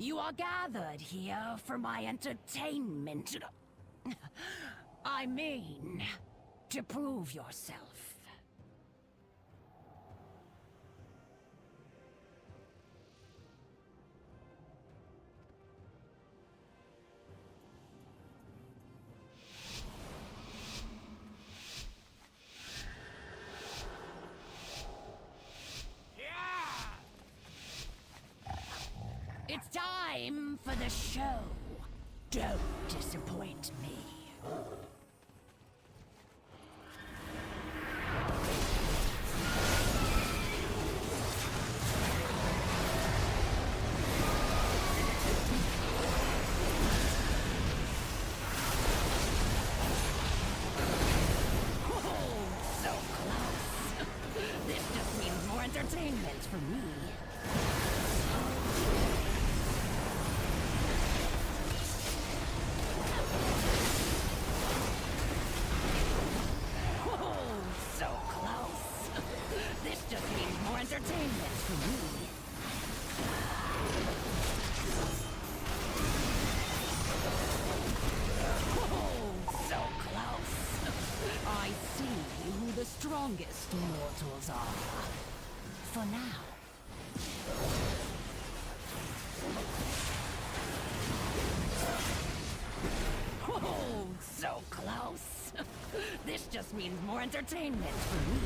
You are gathered here for my entertainment. I mean, to prove yourself. It's time for the show. Don't disappoint me. So close. This just means more entertainment for me. So close. This just means more entertainment for me. So close. I see who the strongest mortals are. For now. So close. This just means more entertainment for me.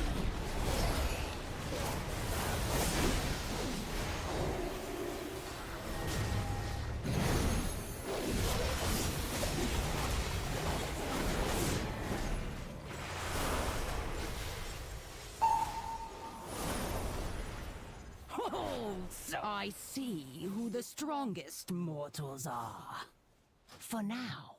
So I see who the strongest mortals are. For now.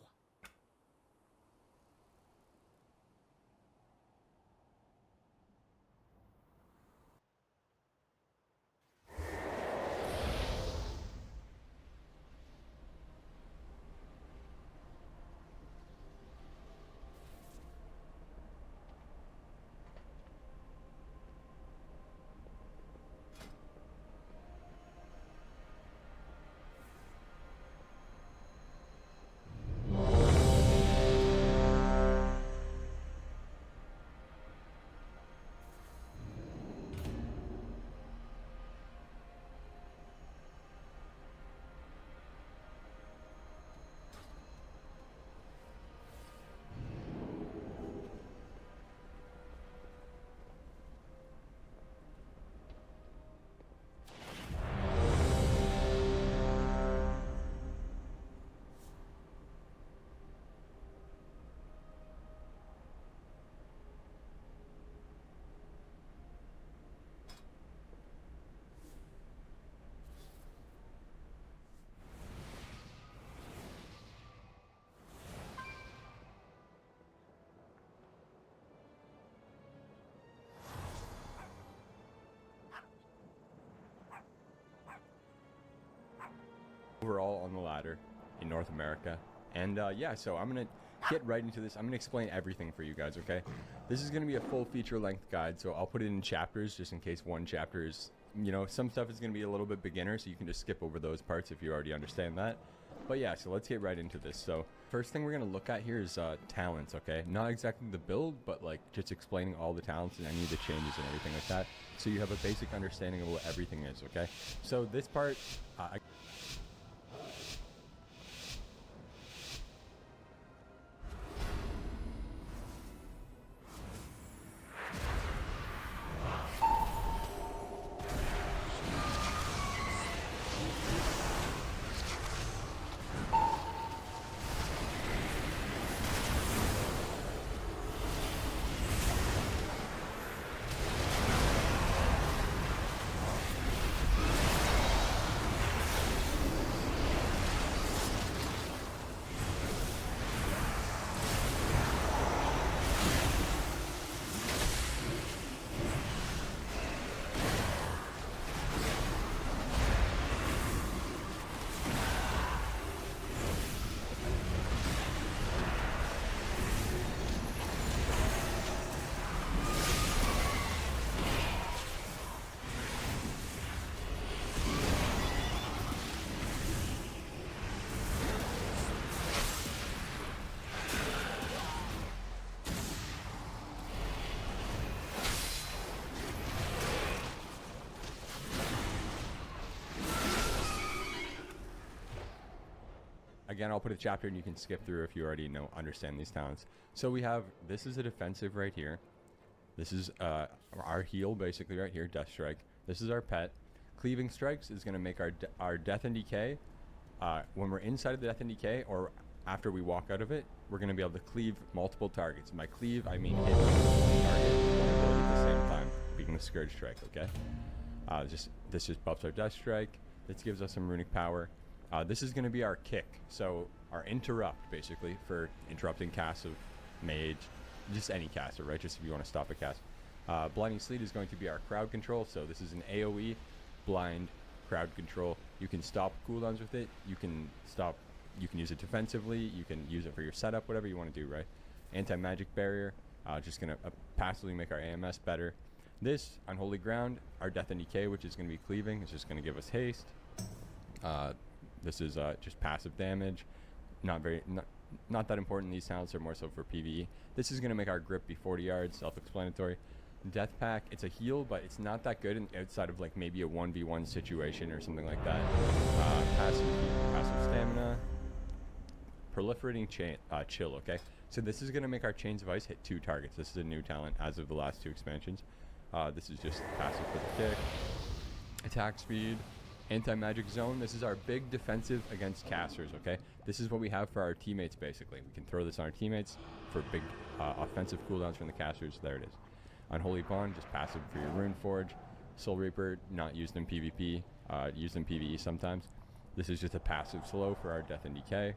Overall on the ladder in North America. And yeah, so I'm gonna get right into this. I'm gonna explain everything for you guys, okay? This is gonna be a full feature length guide, so I'll put it in chapters just in case one chapter is, you know, some stuff is gonna be a little bit beginner, so you can just skip over those parts if you already understand that. But yeah, so let's get right into this. So first thing we're gonna look at here is talents, okay? Not exactly the build, but like just explaining all the talents and any of the changes and everything like that, so you have a basic understanding of what everything is, okay? So this part, again, I'll put a chapter and you can skip through if you already understand these talents. So we have, this is a defensive right here. This is our heal basically right here, Death Strike. This is our pet. Cleaving Strikes is going to make our Death and Decay. When we're inside of the Death and Decay or after we walk out of it, we're going to be able to cleave multiple targets. By cleave, I mean hit one target, one ability at the same time, being the Scourge Strike, okay? This just buffs our Death Strike. This gives us some runic power. This is going to be our kick. So our interrupt, basically, for interrupting casts of mage, just any caster, right? Just if you want to stop a cast. Blinding Sleet is going to be our crowd control. So this is an AoE, blind, crowd control. You can stop cooldowns with it. You can use it defensively. You can use it for your setup, whatever you want to do, right? Anti-magic barrier, just going to passively make our AMS better. This, Unholy Ground, our Death and Decay, which is going to be cleaving, is just going to give us haste. This is just passive damage. Not that important. These talents are more so for PvE. This is going to make our grip be 40 yards, self-explanatory. Death Pack, it's a heal, but it's not that good outside of like maybe a 1v1 situation or something like that. Passive stamina. Proliferating chill, okay? So this is going to make our Chains of Ice hit 2 targets. This is a new talent as of the last 2 expansions. This is just passive for the kick. Attack speed. Anti-magic zone. This is our big defensive against casters, okay? This is what we have for our teammates, basically. We can throw this on our teammates for big offensive cooldowns from the casters. There it is. Unholy Bond, just passive for your Rune Forge. Soul Reaper, not used in PvP, used in PvE sometimes. This is just a passive slow for our Death and Decay.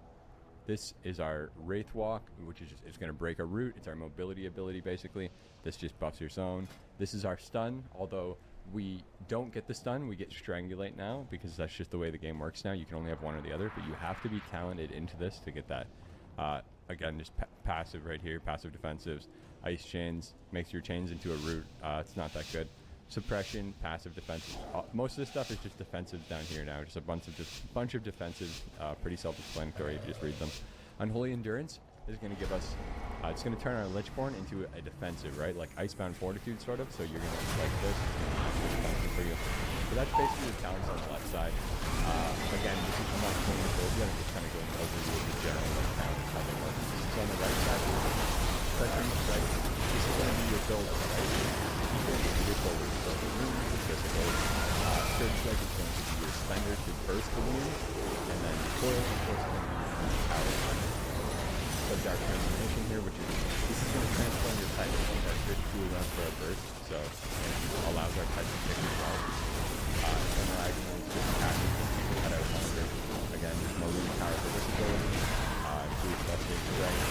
This is our Wraith Walk, which is just, it's going to break a root. It's our mobility ability, basically. This just buffs your zone. This is our stun, although we don't get the stun, we get Strangulate now, because that's just the way the game works now. You can only have one or the other, but you have to be talented into this to get that. Again, just passive right here, passive defensives. Ice Chains, makes your chains into a root. It's not that good. Suppression, passive defensive. Most of this stuff is just defensives down here now. Just a bunch of defensives, pretty self-explanatory if you just read them. Unholy Endurance is going to give us, it's going to turn our Lichborn into a defensive, right? Like Icebound Fortitude, sort of. So you're going to like this, for you. So that's basically the talents on the left side. Again, this is not going to build yet. I'm just kind of going over the general like talents, how they work. So on the right side, Treachery Strike. This is going to be your build, right? Your build. So the wound is just a build. Scourge Strike is going to be your spender to burst the wound, and then Coil, of course, is going to be power on it. So Dark Transformation here, which is, this is going to transform your pet into our good cooldown for our burst, so it allows our pet to kick as well. Summarizing is just passive to keep the pet out longer. Again, there's no losing power for this ability. Includes Frustrated Strike.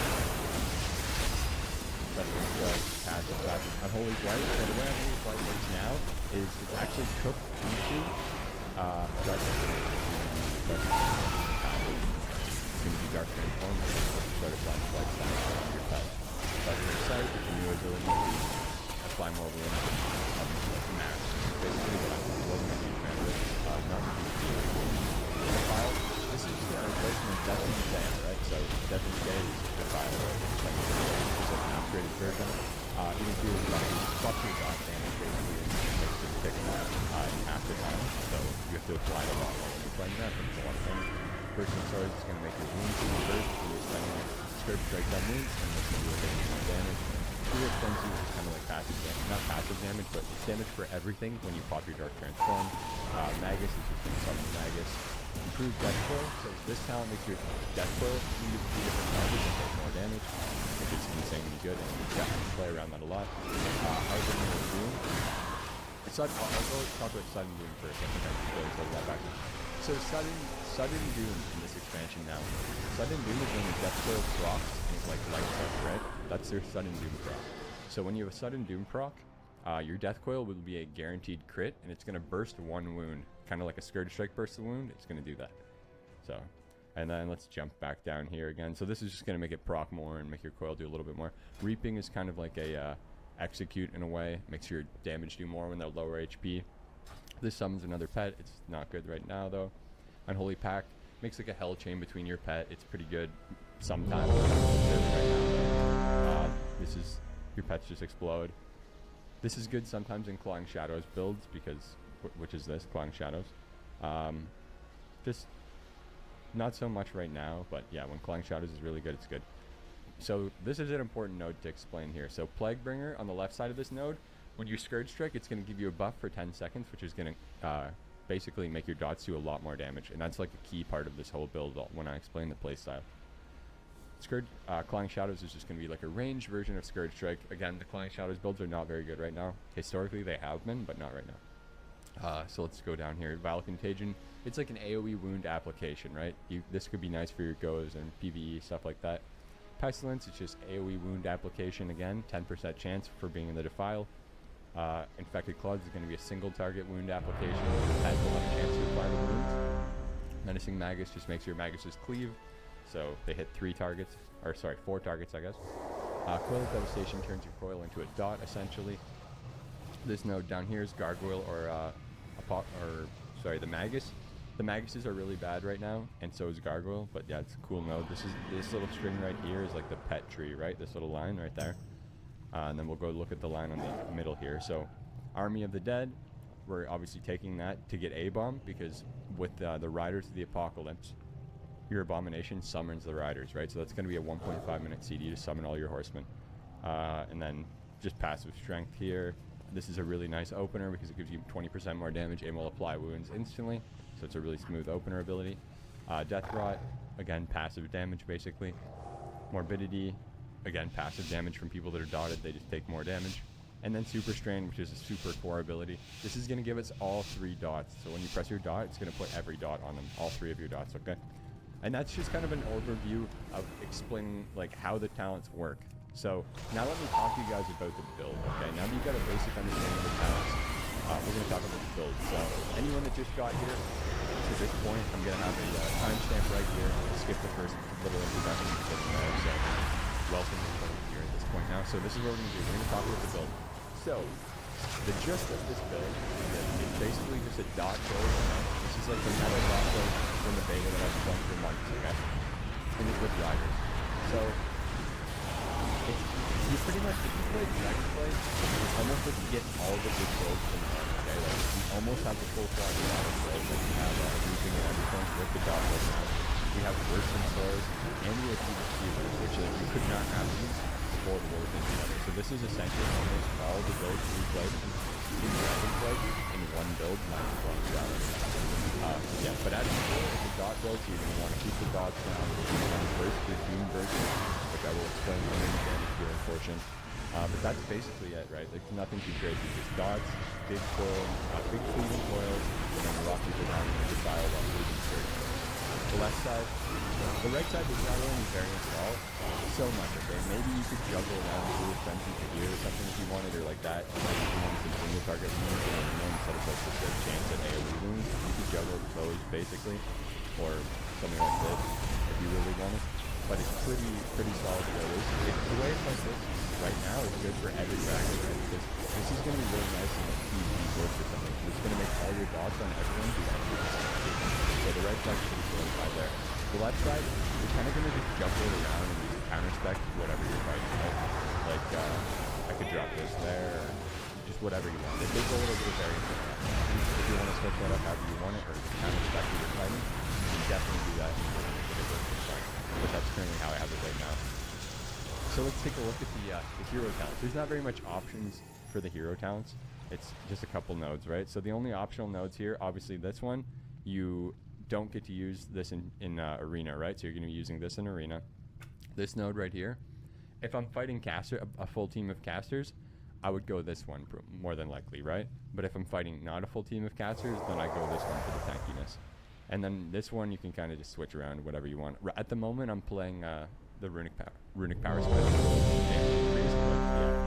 Passive. Unholy Blight. So the way Unholy Blight works now is it's actually cooked into Dark Transformation. It's going to be Dark Transform. Start a flash Blight style on your pet. Dark Sight is a new ability to apply more wounds like max. Basically, what I'm wasn't a huge fan of it. Not a huge deal. File. This is a replacement of Death and Decay, right? So Death and Decay is the file. It's like an upgraded version. Even if you fluctuates off damage basically and makes it pick in half the time. So you have to apply it a lot while you're playing that, but it's a lot of fun. Bursting Swords is going to make your wounds burst when you're spending Scourge Strike on wounds and making you a bit more damage. True Extensive is kind of like passive damage, not passive damage, but it's damage for everything when you pop your Dark Transform. Magus is just going to summon Magus. Improved Death Coil, so this talent makes your Death Coil use 2 different targets and take more damage, which is insanely good, and you definitely play around that a lot. Harbinger of Doom. I'll go talk about Sudden Doom first. I think I just really told that back. So Sudden Doom in this expansion now. Sudden Doom is when the Death Coil procs and it's like lights up red. That's their Sudden Doom proc. So when you have a Sudden Doom proc, your Death Coil will be a guaranteed crit, and it's going to burst 1 wound. Kind of like a Scourge Strike bursts a wound, it's going to do that. So, and then let's jump back down here again. So this is just going to make it proc more and make your coil do a little bit more. Reaping is kind of like a execute in a way. Makes your damage do more when they're lower HP. This summons another pet. It's not good right now though. Unholy Pact makes like a hell chain between your pet. It's pretty good sometimes. This is, your pets just explode. This is good sometimes in Clawing Shadows builds because, which is this, Clawing Shadows. Just not so much right now, but yeah, when Clawing Shadows is really good, it's good. So this is an important node to explain here. So Plaguebringer on the left side of this node, when you Scourge Strike, it's going to give you a buff for 10 seconds, which is going to basically make your dots do a lot more damage. And that's like a key part of this whole build when I explain the playstyle. Clawing Shadows is just going to be like a ranged version of Scourge Strike. Again, the Clawing Shadows builds are not very good right now. Historically, they have been, but not right now. So let's go down here. Vile Contagion. It's like an AoE wound application, right? This could be nice for your goes and PvE, stuff like that. Pestilence, it's just AoE wound application again, 10% chance for being in the Defile. Infected Claws is going to be a single target wound application, 10 to 11 chance to apply the wounds. Menacing Magus just makes your Magus's cleave, so they hit 4 targets, I guess. Coil of Devastation turns your coil into a dot, essentially. This node down here is Gargoyle or the Magus. The Maguses are really bad right now, and so is Gargoyle, but yeah, it's a cool node. This little string right here is like the pet tree, right? This little line right there. And then we'll go look at the line on the middle here. So, Army of the Dead, we're obviously taking that to get A-Bomb, because with the Riders of the Apocalypse, your Abomination summons the Riders, right? So that's going to be a 1.5 minute CD to summon all your Horsemen. And then just passive strength here. This is a really nice opener because it gives you 20% more damage and will apply wounds instantly. So it's a really smooth opener ability. Death Rot, again, passive damage basically. Morbidity, again, passive damage from people that are dotted. They just take more damage. And then Super Strain, which is a super core ability. This is going to give us all 3 dots. So when you press your dot, it's going to put every dot on them, all 3 of your dots, okay? And that's just kind of an overview of explaining like how the talents work. So now let me talk to you guys about the build, okay? Now that you've got a basic understanding of the talents, we're going to talk about the build. So anyone that just got here to this point, I'm going to have a timestamp right here. Skip the first little introduction because so welcome to here at this point now. So this is what we're going to do. We're going to talk about the build. So the gist of this build is basically just a dot build. This is like the meta dot build from the beta that I've been playing for months, okay? And it's with Riders. So you pretty much, if you play Dragonblade, it's almost like you get all the good builds from the okay? Like, you almost have the full slot of Dragonblade, like you have everything and everything with the dot build now. We have Worse than Swords, and we have Fever, which you could not have these before the war thing together. So this is essentially almost all the builds we played in Dragonblade in one build, minus one shot. Yeah, but as before, it's a dot build, so you're going to want to keep the dots down. First, the Doom version, which I will explain in the damage dealing portion. But that's basically it, right? There's nothing too crazy. Just dots, big coil, big cleaving coils, and then rock people down in the style while moving straight. The left side, the right side does not really any variance at all. So much, okay? Maybe you could juggle around with Frenzy to here or something if you wanted, or like that. Like if you wanted some single target wounds, instead of like the good chance at AoE wounds, you could juggle those basically, or something like this if you really wanted. But it's pretty solid the way it is. The way it's like this right now is good for every dragon, right? Because this is going to be really nice in like PvP boards or something. It's going to make all your dots on everyone do everything. So the right side is pretty solidified there. The left side, you're kind of going to just juggle it around and use counter-spec whatever you're fighting, right? Like, I could drop this there, or just whatever you want. There's a little bit of variance in that. If you want to switch that up however you want it, or counter-spec what you're fighting, you can definitely do that. But that's currently how I have it right now. So let's take a look at the hero talents. There's not very much options for the hero talents. It's just a couple nodes, right? So the only optional nodes here, obviously this one, you don't get to use this in arena, right? So you're going to be using this in arena. This node right here, if I'm fighting a full team of casters, I would go this one more than likely, right? But if I'm fighting not a full team of casters, then I go this one for the tankiness. And then this one you can kind of just switch around whatever you want. At the moment, I'm playing the runic power split. Yeah.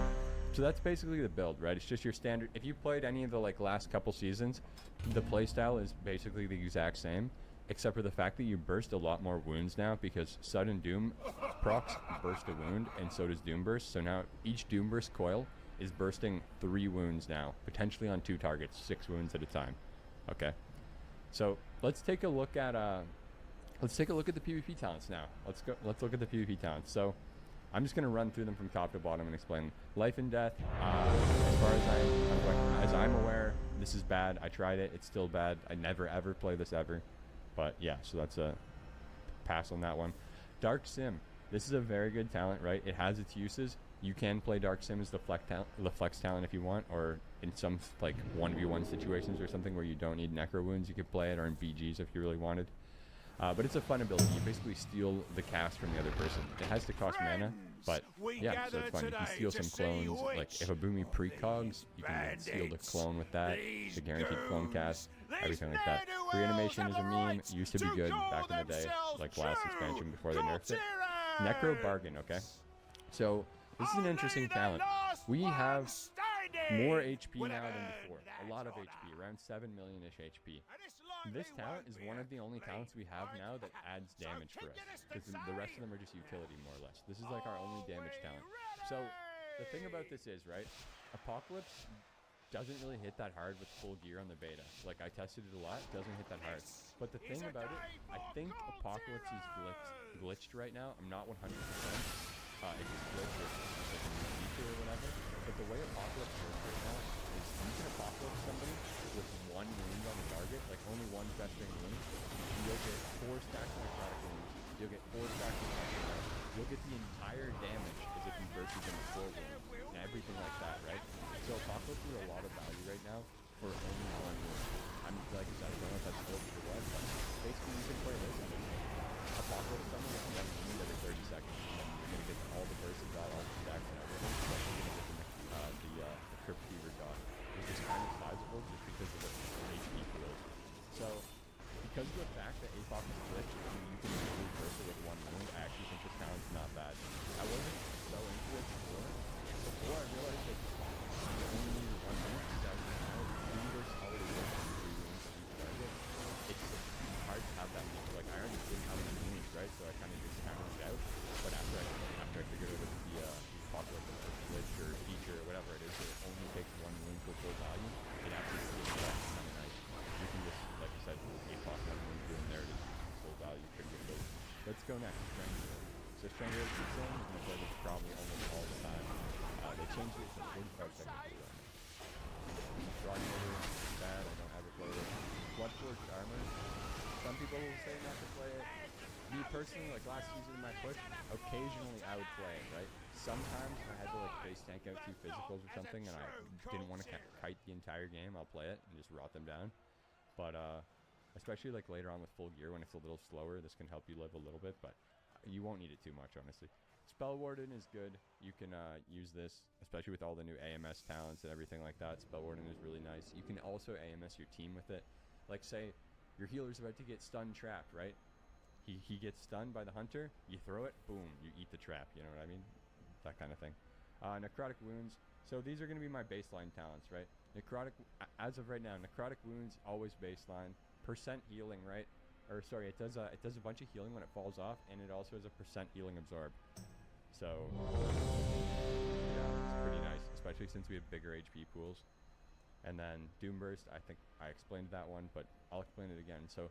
So that's basically the build, right? It's just your standard. If you played any of the like last couple seasons, the playstyle is basically the exact same, except for the fact that you burst a lot more wounds now because Sudden Doom procs burst a wound, and so does Doom Burst. So now each Doom Burst coil is bursting 3 wounds now, potentially on 2 targets, 6 wounds at a time. Okay. So let's take a look at the PvP talents now. Let's look at the PvP talents. So I'm just going to run through them from top to bottom and explain them. Life and Death, as far as I'm aware, this is bad. I tried it. It's still bad. I never, ever play this ever. But yeah, so that's pass on that one. Dark Sim. This is a very good talent, right? It has its uses. You can play Dark Sim as the flex talent if you want, or in some like 1v1 situations or something where you don't need Necro Wounds, you could play it, or in BGs if you really wanted. But it's a fun ability. You basically steal the cast from the other person. It has to cost mana, but yeah, so it's fun. You can steal some clones. Like if a Boomy precogs, you can steal the clone with that, the guaranteed clone cast, everything like that. Reanimation is a meme. Used to be good back in the day, like last expansion before they nerfed it. Necro Bargain, okay? So this is an interesting talent. We have more HP now than before. A lot of HP, around 7 million-ish HP. This talent is one of the only talents we have now that adds damage for us, because the rest of them are just utility, more or less. This is like our only damage talent. So the thing about this is, right, Apocalypse doesn't really hit that hard with full gear on the beta. Like, I tested it a lot, doesn't hit that hard. But the thing about it, I think Apocalypse is glitched right now. I'm not 100%. It just glitched or like a new feature or whatever. But the way Apocalypse works right now is you can Apocalypse somebody with 1 wound on the target, like only 1 festering wound. You'll get 4 stacks of necrotic wounds. You'll get 4 stacks of necrotic wounds. You'll get the entire damage as if you versus them with 4 wounds and everything like that, right? So Apocalypse is a lot of value right now for only 1 wound. I'm like I said, I don't know if that's good or what, but basically you can play this and Apocalypse someone with 1 wound every 30 seconds, and then you're gonna get all the bursts of that, all the stacks and everything. So you're gonna get the Crypt Fever dot, which is kind of sizable just because of the HP pools. So because of the fact that APOC is glitched and you can easily burst it with 1 wound, I actually think this talent's not bad. I wasn't so into it before. Before I realized that you only needed 1 wound, because I was like, no, Universe already works with 3 wounds on each target. It's hard to have that many. Like, I already didn't have any wounds, right? So I kind of just counted it out. But after I figured out the Apocalypse glitch or feature or whatever it is, that it only takes 1 wound for full value, it actually feels kind of nice. You can just, like I said, APOC 1 wound doing there to full value pretty good. Let's go next. Strangler. So Strangler keeps on. We're going to play this probably almost all the time. They changed it to 45 seconds ago. Rock Motor is bad. I don't ever play it. Bloodforged Armor. Some people will say not to play it. Me personally, like last season in my push, occasionally I would play it, right? Sometimes if I had to like face tank out 2 physicals or something and I didn't want to kite the entire game, I'll play it and just rot them down. But especially like later on with full gear when it's a little slower, this can help you live a little bit, but you won't need it too much, honestly. Spell Warden is good. You can use this, especially with all the new AMS talents and everything like that. Spell Warden is really nice. You can also AMS your team with it. Like say your healer's about to get stun trapped, right? He gets stunned by the hunter, you throw it, boom, you eat the trap, you know what I mean? That kind of thing. Necrotic Wounds. So these are going to be my baseline talents, right? Necrotic, as of right now, Necrotic Wounds, always baseline. Percent healing, right? Or sorry, it does a bunch of healing when it falls off, and it also has a percent healing absorb. So, yeah, it's pretty nice, especially since we have bigger HP pools. And then Doom Burst, I think I explained that one, but I'll explain it again. So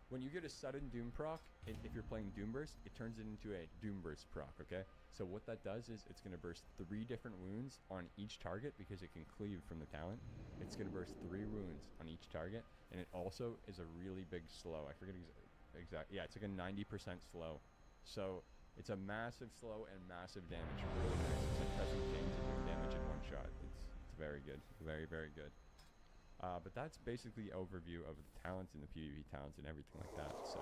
when you get a sudden Doom proc, if you're playing Doom Burst, it turns it into a Doom Burst proc, okay? So what that does is it's going to burst 3 different wounds on each target because it can cleave from the talent. It's going to burst 3 wounds on each target, and it also is a really big slow. I forget exactly. Yeah, it's like a 90% slow. So it's a massive slow and massive damage. Really nice. It's like pressing things and doing damage in 1 shot. It's very good. Very, very good. But that's basically the overview of the talents and the PvP talents and everything like that. So,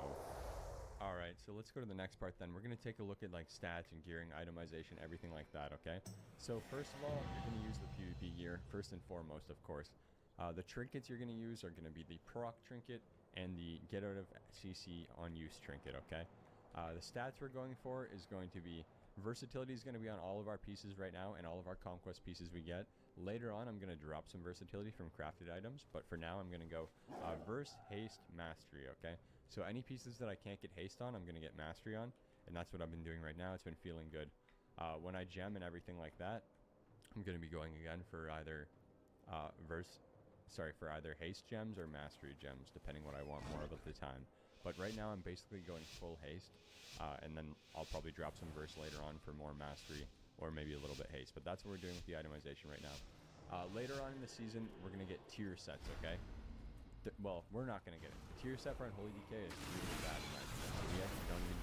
alright, so let's go to the next part then. We're going to take a look at like stats and gearing, itemization, everything like that, okay? So first of all, you're going to use the PvP gear, first and foremost, of course. The trinkets you're going to use are going to be the proc trinket and the get out of CC on use trinket, okay? The stats we're going for is going to be versatility is going to be on all of our pieces right now and all of our conquest pieces we get. Later on, I'm going to drop some versatility from crafted items, but for now, I'm going to go verse, haste, mastery, okay? So any pieces that I can't get haste on, I'm going to get mastery on, and that's what I've been doing right now. It's been feeling good. When I gem and everything like that, I'm going to be going again for either for either haste gems or mastery gems, depending what I want more of at the time. But right now, I'm basically going full haste, and then I'll probably drop some verse later on for more mastery, or maybe a little bit haste. But that's what we're doing with the itemization right now. Later on in the season, we're going to get tier sets, okay? Well, we're not going to get it. The tier set for Unholy DK is really bad in my opinion. We actually don't even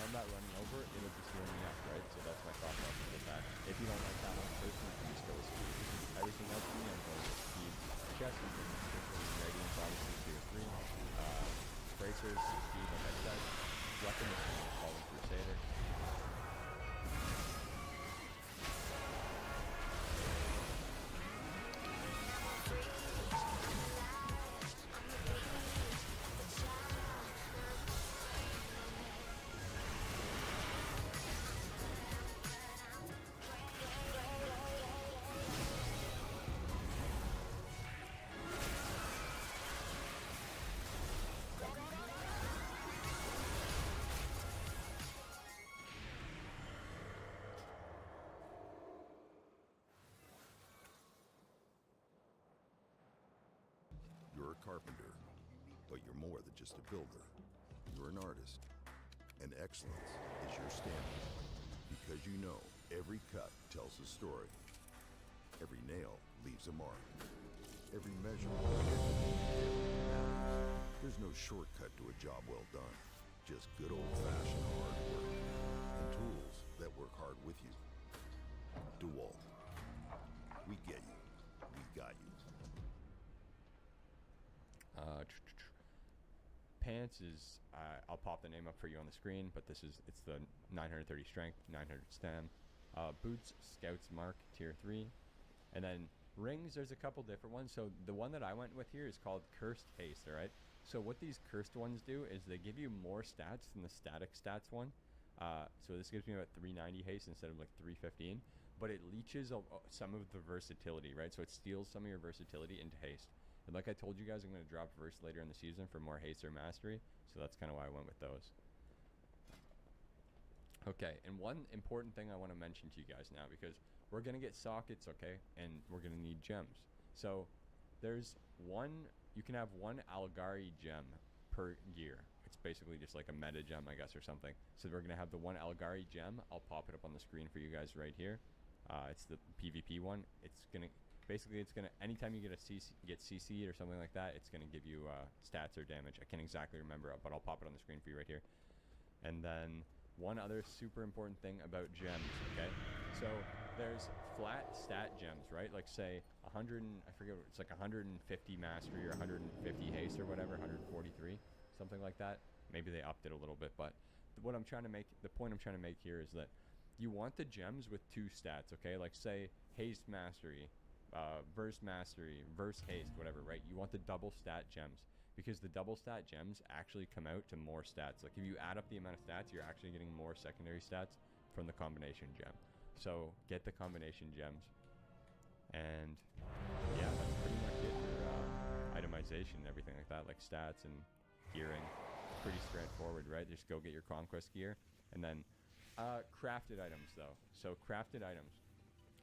combat running over, it'll just heal me up, right? So that's my thought process with that. If you don't like that one, personally, you can just go with speed. Everything else for me, I'm going with speed. Chest, you can radiance, obviously, tier 3. Bracers, speed, like I said. Weapon is going to be Fallen Crusader. You're a carpenter, but you're more than just a builder. You're an artist, and excellence is your standard. Because you know every cut tells a story. Every nail leaves a mark. Every measurement, there's no shortcut to a job well done. Just good old-fashioned hard work and tools that work hard with you. DeWalt. We get you. We got you. Pants is, I'll pop the name up for you on the screen, but it's the 930 strength, 900 stam. Boots, Scouts Mark, tier 3. And then rings, there's a couple different ones. So the one that I went with here is called Cursed Haste, alright? So what these cursed ones do is they give you more stats than the static stats one. So this gives me about 390 haste instead of like 315. But it leeches some of the versatility, right? So it steals some of your versatility into haste. And like I told you guys, I'm going to drop verse later in the season for more haste or mastery. So that's kind of why I went with those. Okay, and one important thing I want to mention to you guys now, because we're going to get sockets, okay? And we're going to need gems. So there's one, you can have one Algari gem per gear. It's basically just like a meta gem, I guess, or something. So we're going to have the one Algari gem. I'll pop it up on the screen for you guys right here. It's the PvP one. It's going to... Basically, it's gonna, anytime you get CC'd or something like that, it's gonna give you stats or damage. I can't exactly remember, but I'll pop it on the screen for you right here. And then one other super important thing about gems, okay? So there's flat stat gems, right? Like say 100, I forget, it's like 150 mastery or 150 haste or whatever, 143, something like that. Maybe they upped it a little bit, but what I'm trying to make, the point I'm trying to make here is that you want the gems with 2 stats, okay? Like say haste mastery, verse mastery, verse haste, whatever, right? You want the double stat gems because the double stat gems actually come out to more stats. Like if you add up the amount of stats, you're actually getting more secondary stats from the combination gem. So get the combination gems. And yeah, that's pretty much it for itemization and everything like that, like stats and gearing. Pretty straightforward, right? Just go get your conquest gear. And then crafted items though. So crafted items.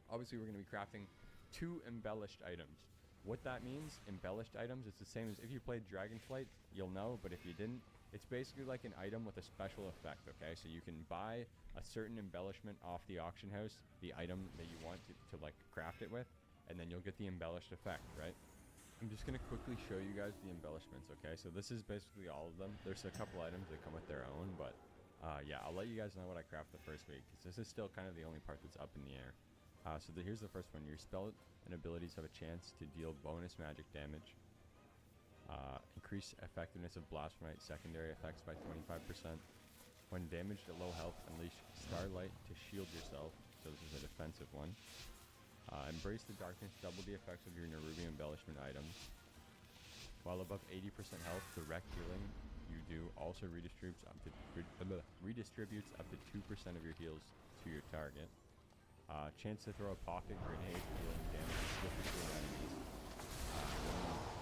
Obviously we're going to be crafting 2 embellished items. What that means, embellished items, it's the same as if you played Dragonflight, you'll know, but if you didn't, it's basically like an item with a special effect, okay? So you can buy a certain embellishment off the auction house, the item that you want to like craft it with, and then you'll get the embellished effect, right? I'm just going to quickly show you guys the embellishments, okay? So this is basically all of them. There's a couple items that come with their own, but yeah, I'll let you guys know what I craft the first week, because this is still kind of the only part that's up in the air. Here's the first one. Your spell and abilities have a chance to deal bonus magic damage. Increase effectiveness of Blasphemite secondary effects by 25%. When damaged at low health, unleash Starlight to shield yourself. So this is a defensive one. Embrace the darkness, double the effects of your Nerubian embellishment items. While above 80% health, direct healing you do also redistributes up to 2% of your heals to your target. Chance to throw a pocket grenade, dealing damage swiftly to enemies.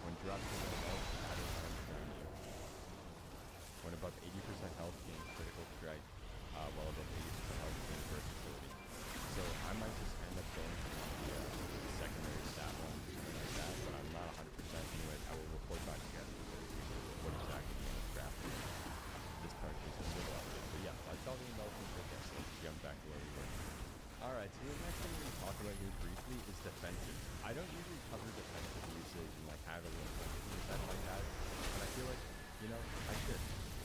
When dropped to low health, add a punch around you. When above 80% health, gain critical strike. While above 80% health, gain versatility. So I might just end up going for the secondary stat one, something like that, but I'm not 100% anyway. I will report back to you guys what exactly you want to craft this part is a little out. But yeah, that's all the embellishments right there. So let's jump back to where we were. Alright, so the next thing we're going to talk about here briefly is defensive. I don't usually cover defensive usage and like have a little and stuff like that, but I feel like, you know, I should.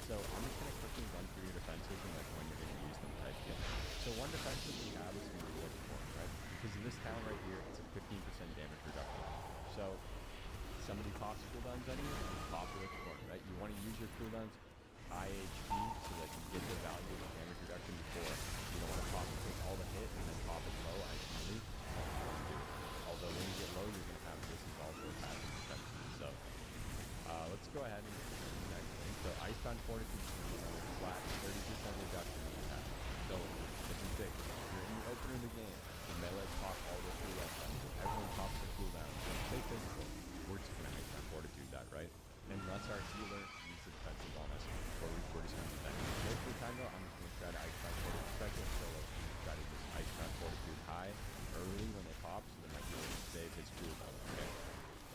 So I'm just going to quickly run through your defenses and like when you're going to use them, right? Yeah. So one defensive we have is going to be Warcraft, right? Because in this town right here, it's a 15% damage reduction. So somebody pops cooldowns on you, pop Warcraft, right? You want to use your cooldowns high HP so that you get the value of the damage reduction before. You don't want to pop and take all the hit and then pop it low, ideally. Although when you get low, you're going to have this is also a passive defense. So let's go ahead and get to the next thing. So Icebound Fortitude flat 30% reduction in attack. So this is big. You're in the opener of the game. The melee pop all the cooldown times. Everyone pops the cooldown. Stay physical. We're just going to Icebound Fortitude that, right? Unless our healer uses the defensive on us, or we're just going to do that. Most of the time though, I'm just going to try to Icebound Fortitude, especially in solo. Try to just Icebound Fortitude high early when they pop, so that my healer can save his cooldown, okay?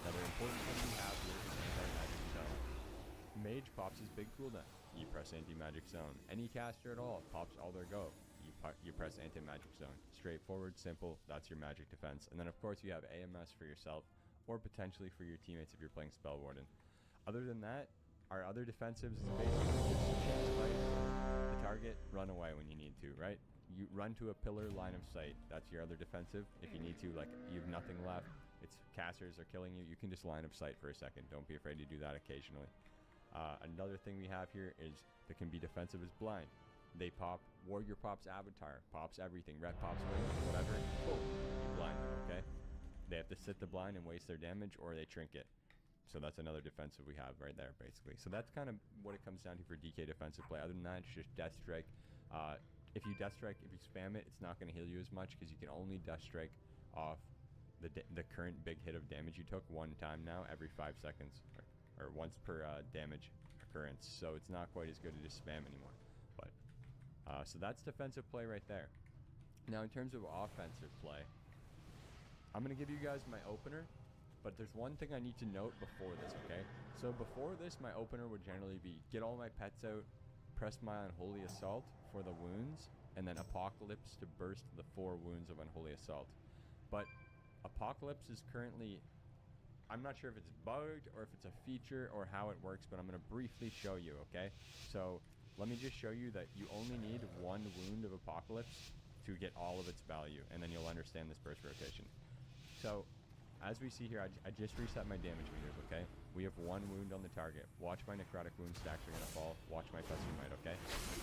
Another important thing we have here is anti-magic zone. Mage pops his big cooldown. You press anti-magic zone. Any caster at all pops all their go. You press anti-magic zone. Straightforward, simple, that's your magic defense. And then of course you have AMS for yourself, or potentially for your teammates if you're playing Spell Warden. Other than that, our other defensives is basically just chase fight the target, run away when you need to, right? You run to a pillar, line of sight. That's your other defensive. If you need to, like you have nothing left, it's casters are killing you, you can just line of sight for a second. Don't be afraid to do that occasionally. Another thing we have here is that can be defensive is blind. They pop, warrior pops avatar, pops everything, red pops wings, whatever, boom, you blind them, okay? They have to sit the blind and waste their damage, or they trinket. So that's another defensive we have right there, basically. So that's kind of what it comes down to for DK defensive play. Other than that, it's just Death Strike. If you Death Strike, if you spam it, it's not going to heal you as much because you can only Death Strike off the current big hit of damage you took one time now every 5 seconds, or once per damage occurrence. So it's not quite as good to just spam anymore. But so that's defensive play right there. Now in terms of offensive play, I'm going to give you guys my opener. But there's one thing I need to note before this, okay? So before this, my opener would generally be get all my pets out, press my Unholy Assault for the wounds, and then Apocalypse to burst the 4 wounds of Unholy Assault. But Apocalypse is currently, I'm not sure if it's bugged or if it's a feature or how it works, but I'm going to briefly show you, okay? So let me just show you that you only need 1 wound of Apocalypse to get all of its value, and then you'll understand this burst rotation. So as we see here, I just reset my damage meters, okay? We have 1 wound on the target. Watch my necrotic wound stacks are going to fall. Watch my Fester Might, okay?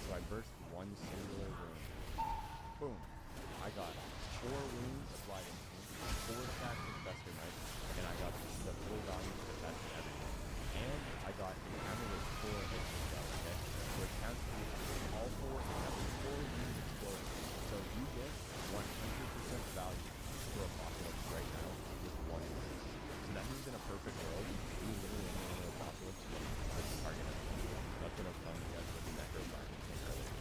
So I burst 1 singular wound. Boom. I got 4 wounds applied instantly, 4 stacks of Fester Might, and I got the full value of the best and everything. And I got an amulet 4 hits as well, okay? So it counts to all 4 and every 4 wounds exploding. So you get 100% value for Apocalypse right now with 1 wound. So that means in a perfect world, you literally only need Apocalypse with the target. That's what I was telling you guys with the Necro Fire earlier.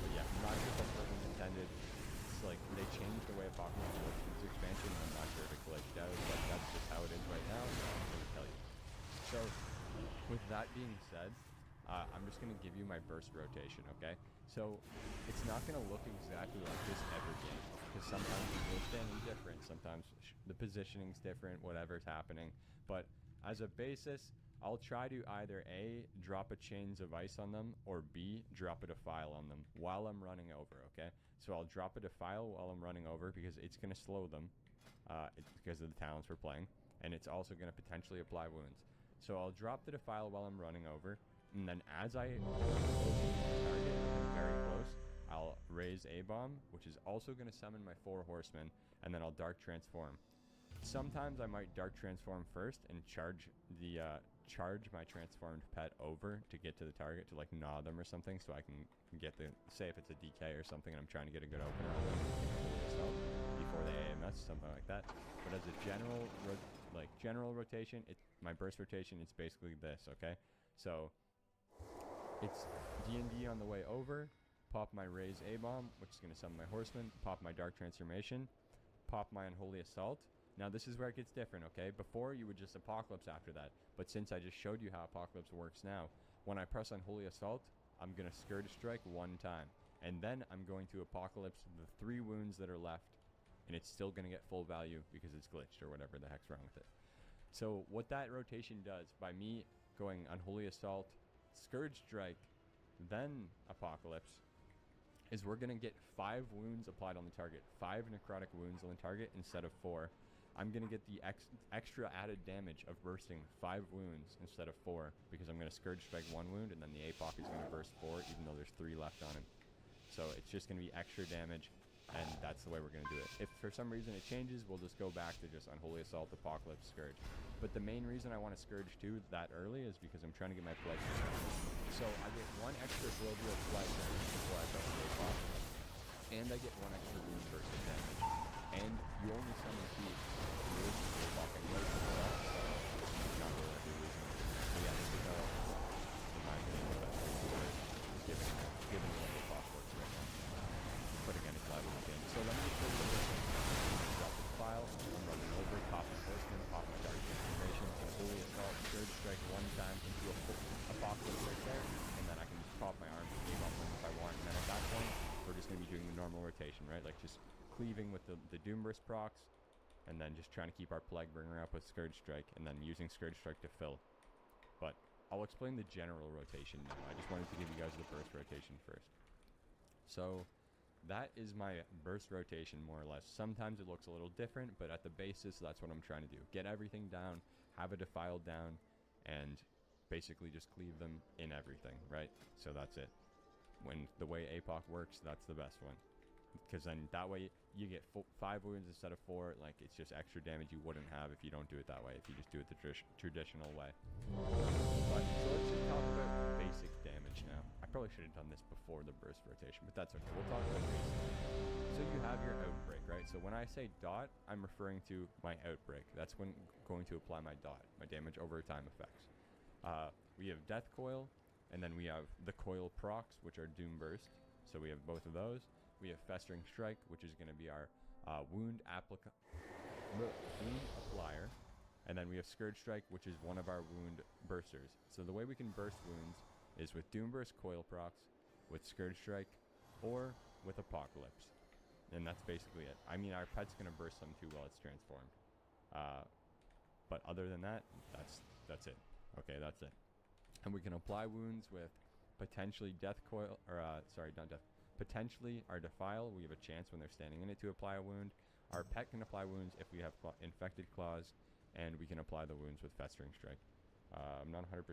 But yeah, not sure if that's what was intended. It's like they changed the way Apocalypse works in this expansion. I'm not sure if it glitched out, but that's just how it is right now, so I'm going to tell you. So with that being said, I'm just going to give you my burst rotation, okay? So it's not going to look exactly like this every game, because sometimes the standing different, sometimes the positioning's different, whatever's happening. But as a basis, I'll try to either A, drop a Chains of Ice on them, or B, drop a Defile on them while I'm running over, okay? So I'll drop a Defile while I'm running over because it's going to slow them. It's because of the talents we're playing, and it's also going to potentially apply wounds. So I'll drop the Defile while I'm running over, and then as I target, I'm very close, I'll raise A-Bomb, which is also going to summon my 4 Horsemen, and then I'll Dark Transform. Sometimes I might Dark Transform first and charge my transformed pet over to get to the target, to like gnaw them or something, so I can get the, say if it's a DK or something and I'm trying to get a good opener on them before they AMS, something like that. But as a general rotation, my burst rotation, it's basically this, okay? So it's D&D on the way over, pop my Raise A-Bomb, which is going to summon my Horseman, pop my Dark Transformation, pop my Unholy Assault. Now this is where it gets different, okay? Before you would just Apocalypse after that, but since I just showed you how Apocalypse works now, when I press Unholy Assault, I'm going to Scourge Strike 1 time, and then I'm going to Apocalypse the 3 wounds that are left, and it's still going to get full value because it's glitched or whatever the heck's wrong with it. So what that rotation does, by me going Unholy Assault, Scourge Strike, then Apocalypse, is we're going to get 5 wounds applied on the target. 5 necrotic wounds on the target instead of 4. I'm going to get the extra added damage of bursting 5 wounds instead of 4, because I'm going to Scourge Strike 1 wound, and then the APOC is going to burst 4, even though there's 3 left on him. So it's just going to be extra damage, and that's the way we're going to do it. If for some reason it changes, we'll just go back to just Unholy Assault, Apocalypse, Scourge. But the main reason I want to Scourge 2 that early is because I'm trying to get my Plague. So I get 1 extra Proverbial Plague before I start the APOC, and I get 1 extra wound burst damage. And you only summon 2 wounds to APOC anyway, so not really like you're losing. But yeah, this is how, in my opinion, the best way to do it, given the way APOC works right now. But again, it's live in the game. So let me just show you this. Drop the file. I'm running over, pop my horseman, pop my dark transformation, Unholy Assault, Scourge Strike 1 time into a Apocalypse right there, and then I can just pop my arm and game up if I want. And then at that point, we're just going to be doing the normal rotation, right? Like just cleaving with the Doomburst procs, and then just trying to keep our Plaguebringer up with Scourge Strike, and then using Scourge Strike to fill. But I'll explain the general rotation now. I just wanted to give you guys the burst rotation first. So that is my burst rotation, more or less. Sometimes it looks a little different, but at the basis, that's what I'm trying to do. Get everything down, have a defile down, and basically just cleave them in everything, right? So that's it. When the way APOC works, that's the best one. Because then that way you get 5 wounds instead of 4. Like, it's just extra damage you wouldn't have if you don't do it that way, if you just do it the traditional way. But so let's just talk about basic damage now. I probably should have done this before the burst rotation, but that's okay. We'll talk about basic. So you have your outbreak, right? So when I say dot, I'm referring to my outbreak. That's when I'm going to apply my dot, my damage over time effects. We have Death Coil, and then we have the Coil procs, which are Doom Burst. So we have both of those. We have Festering Strike, which is going to be our wound applier. And then we have Scourge Strike, which is one of our wound bursters. So the way we can burst wounds is with Doom Burst Coil procs, with Scourge Strike, or with Apocalypse. And that's basically it. I mean, our pet's going to burst some too while it's transformed. But other than that, that's it. Okay, that's it. And we can apply wounds with potentially Death Coil, or sorry, not Death, potentially our Defile. We have a chance when they're standing in it to apply a wound. Our pet can apply wounds if we have Infected Claws, and we can apply the wounds with Festering Strike. I'm not 100%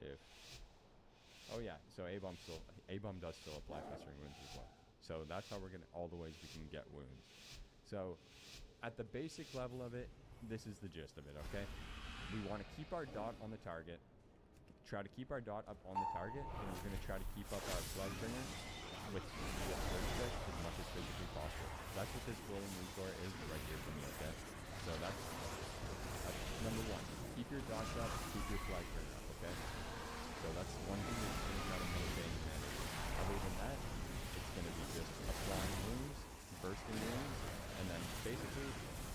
if... Oh yeah, so A-Bomb does still apply Festering Wounds as well. So that's how we're going to, all the ways we can get wounds. So at the basic level of it, this is the gist of it, okay? We want to keep our dot on the target, try to keep our dot up on the target, and we're going to try to keep up our Plaguebringer with Scourge Strike as much as physically possible. That's what this rolling wound score is right here for me, okay? So that's number 1. Keep your dots up, keep your Plaguebringer up, okay? So that's one thing that you're going to try to maintain and manage. Other than that, it's going to be just applying wounds, bursting wounds, and then basically,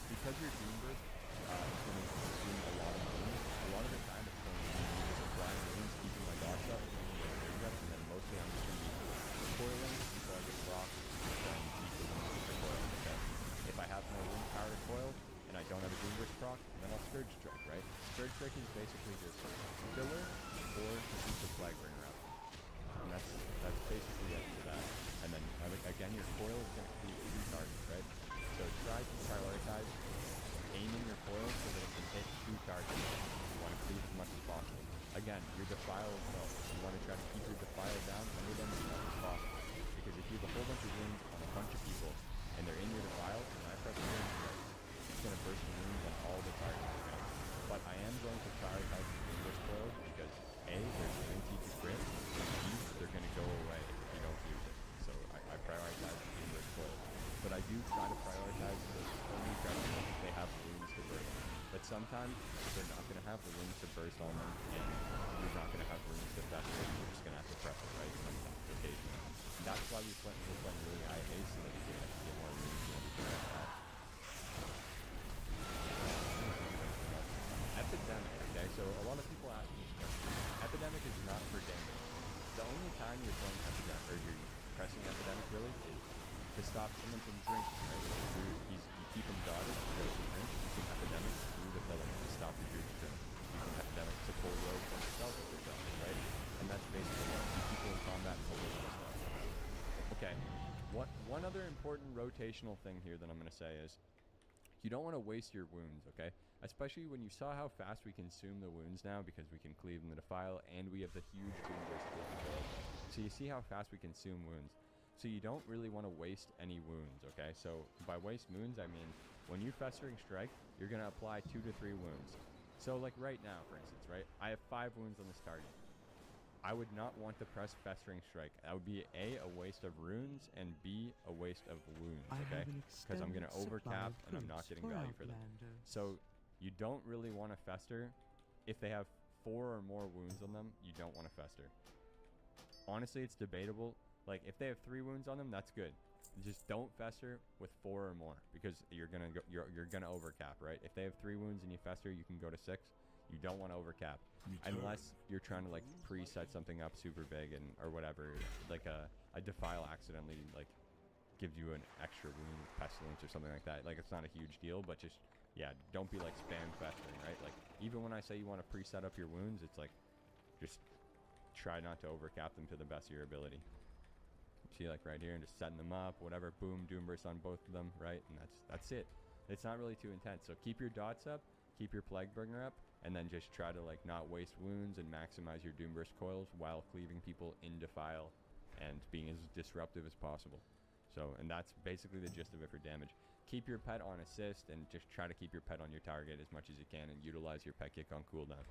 because your Doom Burst is going to consume a lot of wounds, a lot of the time it's going to be just applying wounds, keeping my dots up, and then mostly I'm just going to be coiling until I get rocked, and then keep the wounds with the coil, okay? If I have no wound power to coil, and I don't have a Doom Burst proc, then I'll Scourge Strike, right? Scourge Strike is basically just filler or to keep the Plaguebringer up. And that's basically it for that. And then, again, your coil is going to be 2 targets, right? So try to prioritize aiming your coil so that it can hit 2 targets. You want to cleave as much as possible. Again, your Defile as well. You want to try to keep your Defile down under them as much as possible. Because if you have a whole bunch of wounds on a bunch of people, and they're in your Defile, and I press Scourge Strike, it's going to burst the wounds on all the targets, okay? But I am going to prioritize the Doom Burst coils because A, they're guaranteed to crit, and B, they're going to go away if you don't use it. So I prioritize the Doom Burst coils. But I do try to prioritize those only generals if they have wounds to burst. But sometimes they're not going to have the wounds to burst on them, and you're not going to have wounds to fester. You're just going to have to press it, right? Sometimes, occasionally. And that's why we're playing really high A so that we can actually get more wounds and everything like that. Epidemic, okay? So a lot of people ask me this question. Epidemic is not for damage. The only time you're playing Epidemic, or you're pressing Epidemic really, is to stop someone from drinking, right? You keep them dotted, you go to drink, you can Epidemic through the filler to stop your drink. You can Epidemic to pull rogue from yourself if you're dotted, right? and that's basically it. Keep people in combat and hold those stuff. Okay, one other important rotational thing here that I'm going to say is you don't want to waste your wounds, okay? Especially when you saw how fast we consume the wounds now because we can cleave in the defile and we have the huge boom burst capability. So you see how fast we consume wounds. So you don't really want to waste any wounds, okay? So by waste wounds, I mean when you Festering Strike, you're going to apply 2 to 3 wounds. So like right now, for instance, right? I have 5 wounds on this target. I would not want to press Festering Strike. That would be A, a waste of runes, and B, a waste of wounds, okay? Because I'm going to overcap and I'm not getting value for them. So you don't really want to Fester. If they have 4 or more wounds on them, you don't want to Fester. Honestly, it's debatable. Like, if they have 3 wounds on them, that's good. Just don't Fester with 4 or more because you're gonna overcap, right? If they have 3 wounds and you Fester, you can go to 6. You don't want to overcap unless you're trying to like preset something up super big and or whatever, like a defile accidentally like gives you an extra wound with pestilence or something like that. Like, it's not a huge deal, but just, yeah, don't be like spam Festering, right? Like, even when I say you want to preset up your wounds, it's like just try not to overcap them to the best of your ability. See, like right here, and just setting them up, whatever, boom, doom burst on both of them, right? And that's it. It's not really too intense. So keep your dots up, keep your Plaguebringer up, and then just try to like not waste wounds and maximize your doom burst coils while cleaving people in defile and being as disruptive as possible. So, and that's basically the gist of it for damage. Keep your pet on assist and just try to keep your pet on your target as much as you can and utilize your pet kick on cooldown.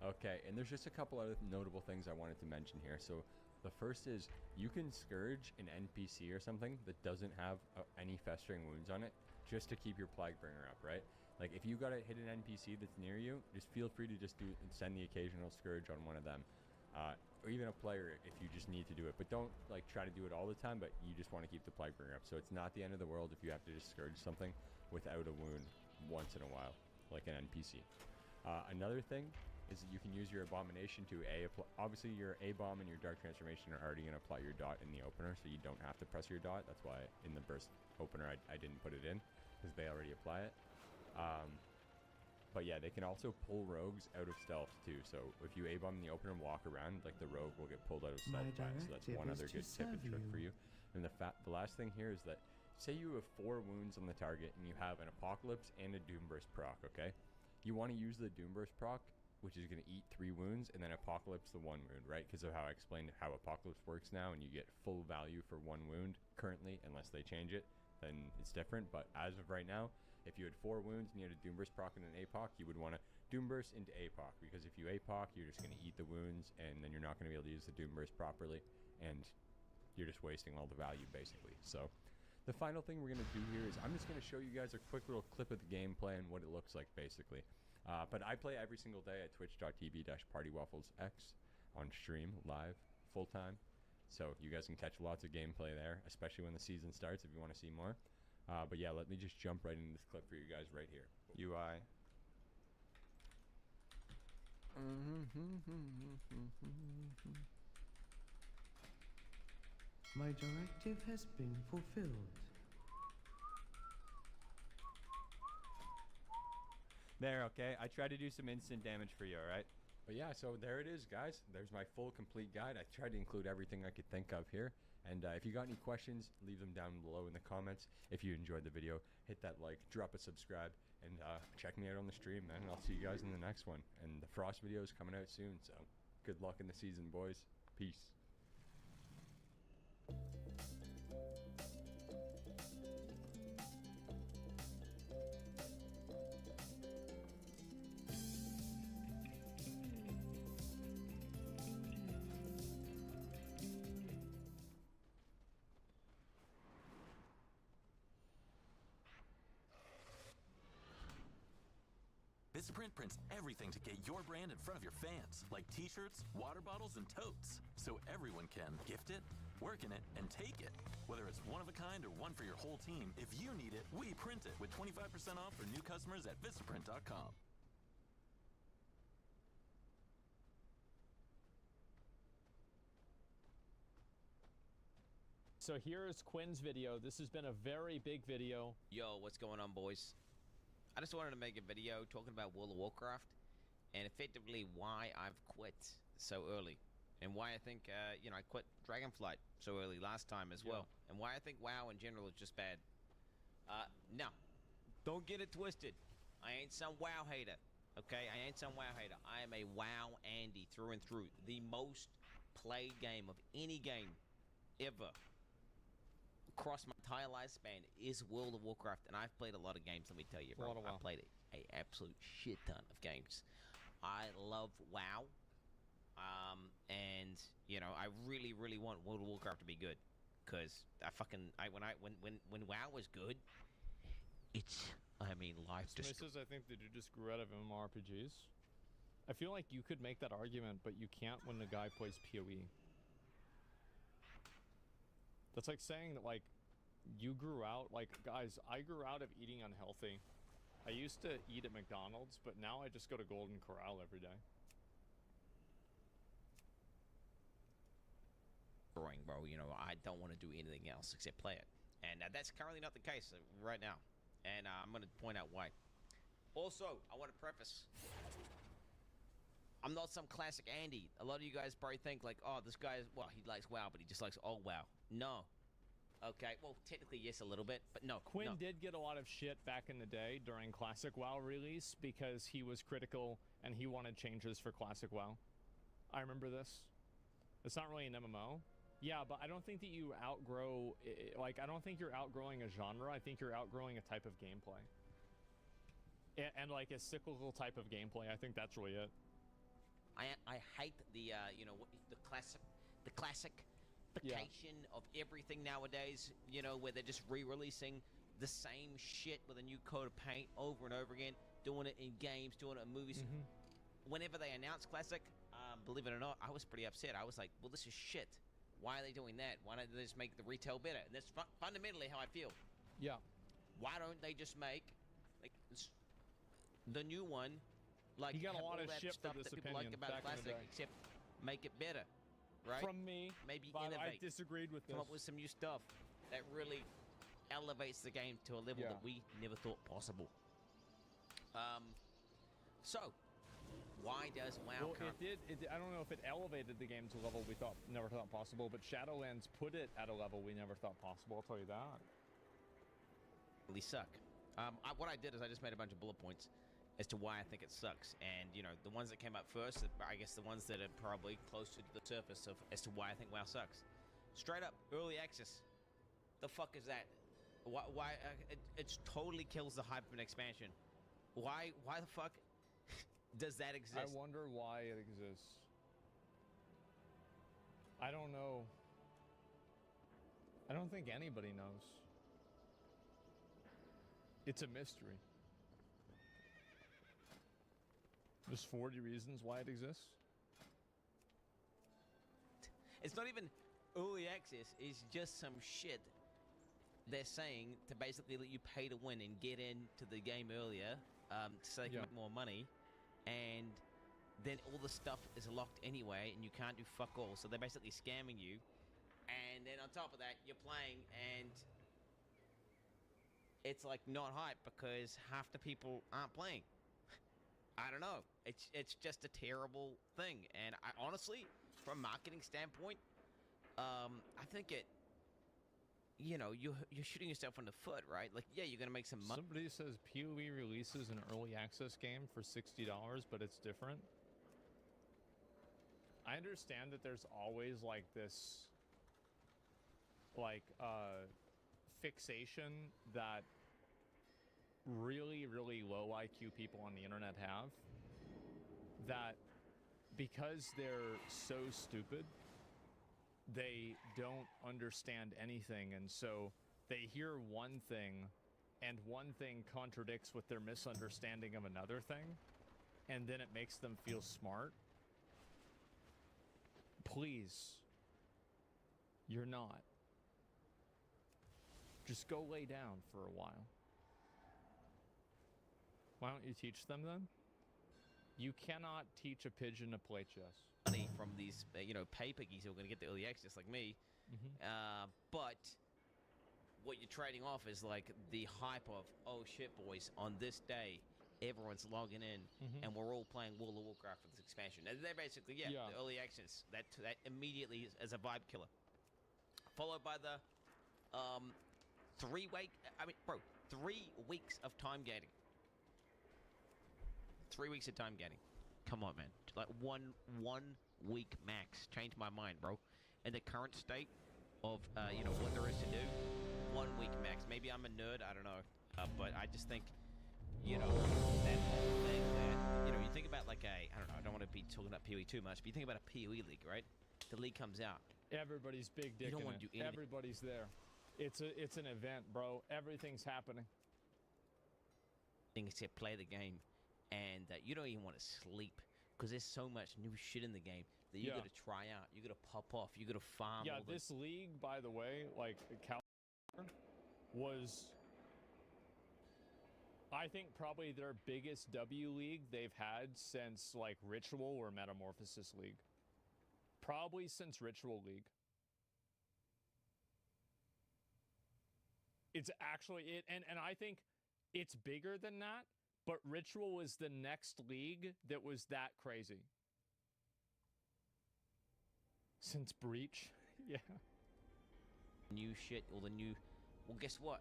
Okay, and there's just a couple other notable things I wanted to mention here. So the first is you can Scourge an NPC or something that doesn't have any Festering wounds on it just to keep your Plaguebringer up, right? Like, if you got a hidden NPC that's near you, just feel free to just send the occasional Scourge on one of them. Or even a player if you just need to do it. But don't like try to do it all the time, but you just want to keep the Plaguebringer up. So it's not the end of the world if you have to just Scourge something without a wound once in a while, like an NPC. Another thing is that you can use your Abomination to obviously your A-Bomb and your Dark Transformation are already going to apply your dot in the opener, so you don't have to press your dot. That's why in the burst opener I didn't put it in, because they already apply it. But yeah, they can also pull rogues out of stealth too. So if you A-Bomb in the opener and walk around, like, the rogue will get pulled out of stealth by it. So that's one other good tip and trick for you. And the last thing here is that, say you have 4 wounds on the target and you have an Apocalypse and a Doom Burst proc, okay? You want to use the Doom Burst proc, which is going to eat 3 wounds, and then Apocalypse the 1 wound, right? Because of how I explained how Apocalypse works now, and you get full value for 1 wound currently, unless they change it, then it's different. But as of right now, if you had 4 wounds and you had a Doom Burst proc and an APOC, you would want to Doom Burst into APOC, because if you APOC, you're just going to eat the wounds, and then you're not going to be able to use the Doom Burst properly, and you're just wasting all the value, basically. So the final thing we're going to do here is I'm just going to show you guys a quick little clip of the gameplay and what it looks like, basically. But I play every single day at twitch.tv/partywafflesx on stream, live, full-time. So you guys can catch lots of gameplay there, especially when the season starts if you want to see more. But yeah, let me just jump right into this clip for you guys right here. UI. My directive has been fulfilled. There, okay? I tried to do some instant damage for you, alright? But yeah, so there it is, guys. There's my full, complete guide. I tried to include everything I could think of here. And if you got any questions, leave them down below in the comments. If you enjoyed the video, hit that like, drop a subscribe, and check me out on the stream, man. And I'll see you guys in the next one. And the Frost video is coming out soon, so good luck in the season, boys. Peace. Vistaprint prints everything to get your brand in front of your fans, like t-shirts, water bottles, and totes, so everyone can gift it, work in it, and take it. Whether it's one of a kind or one for your whole team, if you need it, we print it with 25% off for new customers at Vistaprint.com. So here is Quinn's video. This has been a very big video. Yo, what's going on, boys? I just wanted to make a video talking about World of Warcraft and effectively why I've quit so early. and why I think I quit Dragonflight so early last time as well, and why I think WoW in general is just bad. Now, don't get it twisted. I ain't some WoW hater. Okay, I ain't some WoW hater. I am a WoW Andy through and through. The most played game of any game ever across my entire lifespan is World of Warcraft, and I've played a lot of games. Let me tell you, bro. I've played a absolute shit ton of games. I love WoW, and I really, really want World of Warcraft to be good, cause when WoW was good, life just. I think that you just grew out of MMORPGs. I feel like you could make that argument, but you can't when the guy plays PoE. That's like saying that, like, you grew out, like, guys, I grew out of eating unhealthy. I used to eat at McDonald's, but now I just go to Golden Corral every day. Bro, I don't want to do anything else except play it. And that's currently not the case right now. And I'm going to point out why. Also, I want to preface, I'm not some classic Andy. A lot of you guys probably think like, oh, this guy is, well, he likes WoW, but he just likes old WoW. No. Okay, well, technically, yes, a little bit, but no. Quinn did get a lot of shit back in the day during Classic WoW release because he was critical and he wanted changes for Classic WoW. I remember this. It's not really an MMO. Yeah, but I don't think that you outgrow, like, I don't think you're outgrowing a genre. I think you're outgrowing a type of gameplay. And like a cyclical type of gameplay. I think that's really it. I hate the the classification of everything nowadays, where they're just re-releasing the same shit with a new coat of paint over and over again, doing it in games, doing it in movies. Whenever they announce classic, believe it or not, I was pretty upset. I was like, well, this is shit. Why are they doing that? Why don't they just make the retail better? And that's fundamentally how I feel. Yeah. Why don't they just make like the new one? Like, you got a lot of that shit stuff for this that people like opinion about back in the classic, day. except make it better, right? From me, maybe but innovate. I disagreed with Come up with some new stuff that really elevates the game to a level that we never thought possible. So why does WoW come? It did. I don't know if it elevated the game to a level we never thought possible, but Shadowlands put it at a level we never thought possible. I'll tell you that. Really suck. What I did is I just made a bunch of bullet points as to why I think it sucks, and the ones that came up first, I guess the ones that are probably closer to the surface of as to why I think WoW sucks. Straight up, early access. The fuck is that? Why? It totally kills the hype of an expansion. Why the fuck does that exist? I wonder why it exists. I don't know. I don't think anybody knows. It's a mystery. There's 40 reasons why it exists. It's not even early access. It's just some shit they're saying to basically let you pay to win and get into the game earlier, so they can make more money. And then all the stuff is locked anyway, and you can't do fuck all. So they're basically scamming you. And then on top of that, you're playing, and it's like not hype because half the people aren't playing. I don't know. It's just a terrible thing. And I honestly, from a marketing standpoint, I think it. You're shooting yourself in the foot, right? Like, yeah, you're gonna make some money. Somebody says PoE releases an early access game for $60, but it's different. I understand that there's always like this, like, fixation that really, really low IQ people on the internet have. That because they're so stupid, they don't understand anything, and so they hear one thing, and one thing contradicts with their misunderstanding of another thing, and then it makes them feel smart. Please, you're not. Just go lay down for a while. Why don't you teach them then? You cannot teach a pigeon to play chess. Money from these, pay piggies who are going to get the early access like me. But what you're trading off is like the hype of, oh shit, boys, on this day, everyone's logging in, and we're all playing World of Warcraft with this expansion. And they're basically, the early access. That immediately is a vibe killer. Followed by the 3 weeks of time gating. 3 weeks of time gating. Come on, man. Like one week max. Changed my mind, bro. In the current state of what there is to do, 1 week max. Maybe I'm a nerd. I don't know, but I just think that whole thing that you think about like I don't want to be talking about PoE too much, but you think about a PoE league, right? The league comes out. Everybody's big dick. You don't in want it. to do anything. Everybody's there. It's an event, bro. Everything's happening. Thing except play the game, and you don't even want to sleep because there's so much new shit in the game that you got to try out. You got to pop off. You got to farm. Yeah, this league, by the way, like Cal was, I think, probably their biggest W league they've had since like Ritual or Metamorphosis League. Probably since Ritual League. It's actually it, and I think it's bigger than that, but Ritual was the next league that was that crazy. Since Breach, yeah. New shit, all the new. Well, guess what?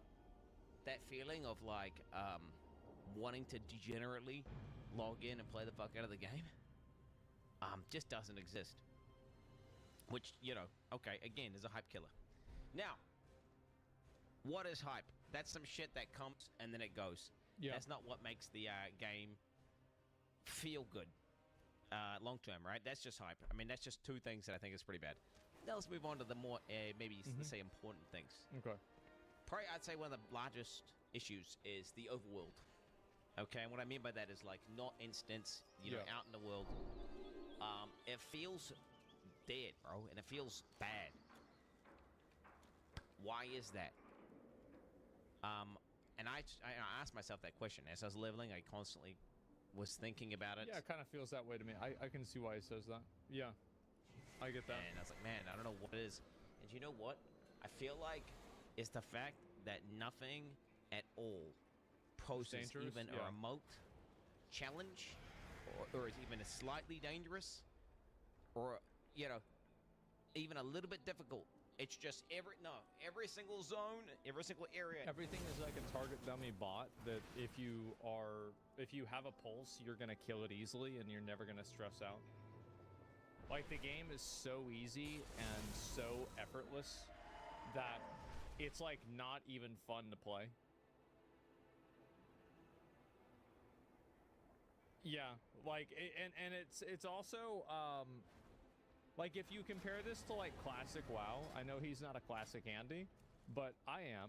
That feeling of like wanting to degenerately log in and play the fuck out of the game, just doesn't exist. Which okay, again, is a hype killer. Now, what is hype? That's some shit that comes and then it goes. Yeah. That's not what makes the game feel good long term, right? That's just hype. I mean, that's just two things that I think is pretty bad. Now let's move on to the more maybe let's say important things. Okay. Probably I'd say one of the largest issues is the overworld. Okay, and what I mean by that is like not instance, out in the world. It feels dead, bro, and it feels bad. Why is that? And I asked myself that question as I was leveling. I constantly was thinking about it. Yeah, it kind of feels that way to me. I can see why he says that. Yeah, I get that. And I was like, man, I don't know what it is. And you know what? I feel like it's the fact that nothing at all poses even a remote challenge, or is even a slightly dangerous, or even a little bit difficult. It's just every single zone, every single area. Everything is like a target dummy bot that if you have a pulse, you're gonna kill it easily and you're never gonna stress out. Like the game is so easy and so effortless that it's like not even fun to play. Yeah, like and it's also like, if you compare this to, like, Classic WoW, I know he's not a Classic Andy, but I am.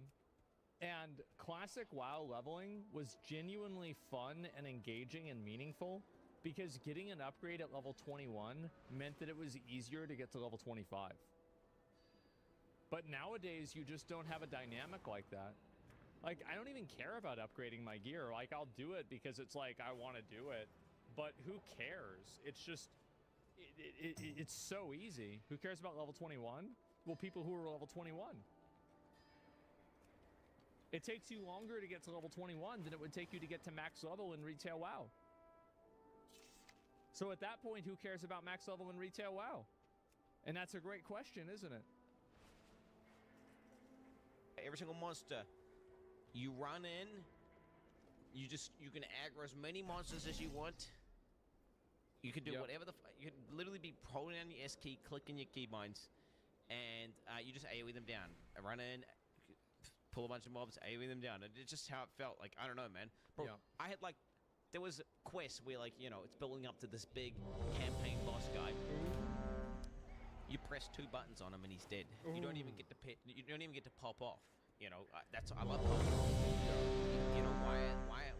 And Classic WoW leveling was genuinely fun and engaging and meaningful because getting an upgrade at level 21 meant that it was easier to get to level 25. But nowadays, you just don't have a dynamic like that. Like, I don't even care about upgrading my gear. Like, I'll do it because it's like, I want to do it. But who cares? It's just... It's so easy. Who cares about level 21? Well, people who are level 21. It takes you longer to get to level 21 than it would take you to get to max level in retail WoW. So at that point, who cares about max level in retail WoW? And that's a great question, isn't it? Every single monster, you run in, you can aggro as many monsters as you want. You can do whatever you can literally be holding down your S key, clicking your keybinds, and you just AoE them down. Run in, pull a bunch of mobs, AoE them down. And it's just how it felt. Like, I don't know, man. Bro, I had like, there was quests where like, it's building up to this big campaign boss guy. You press 2 buttons on him and he's dead. You don't even get to you don't even get to pop off. I love popping off.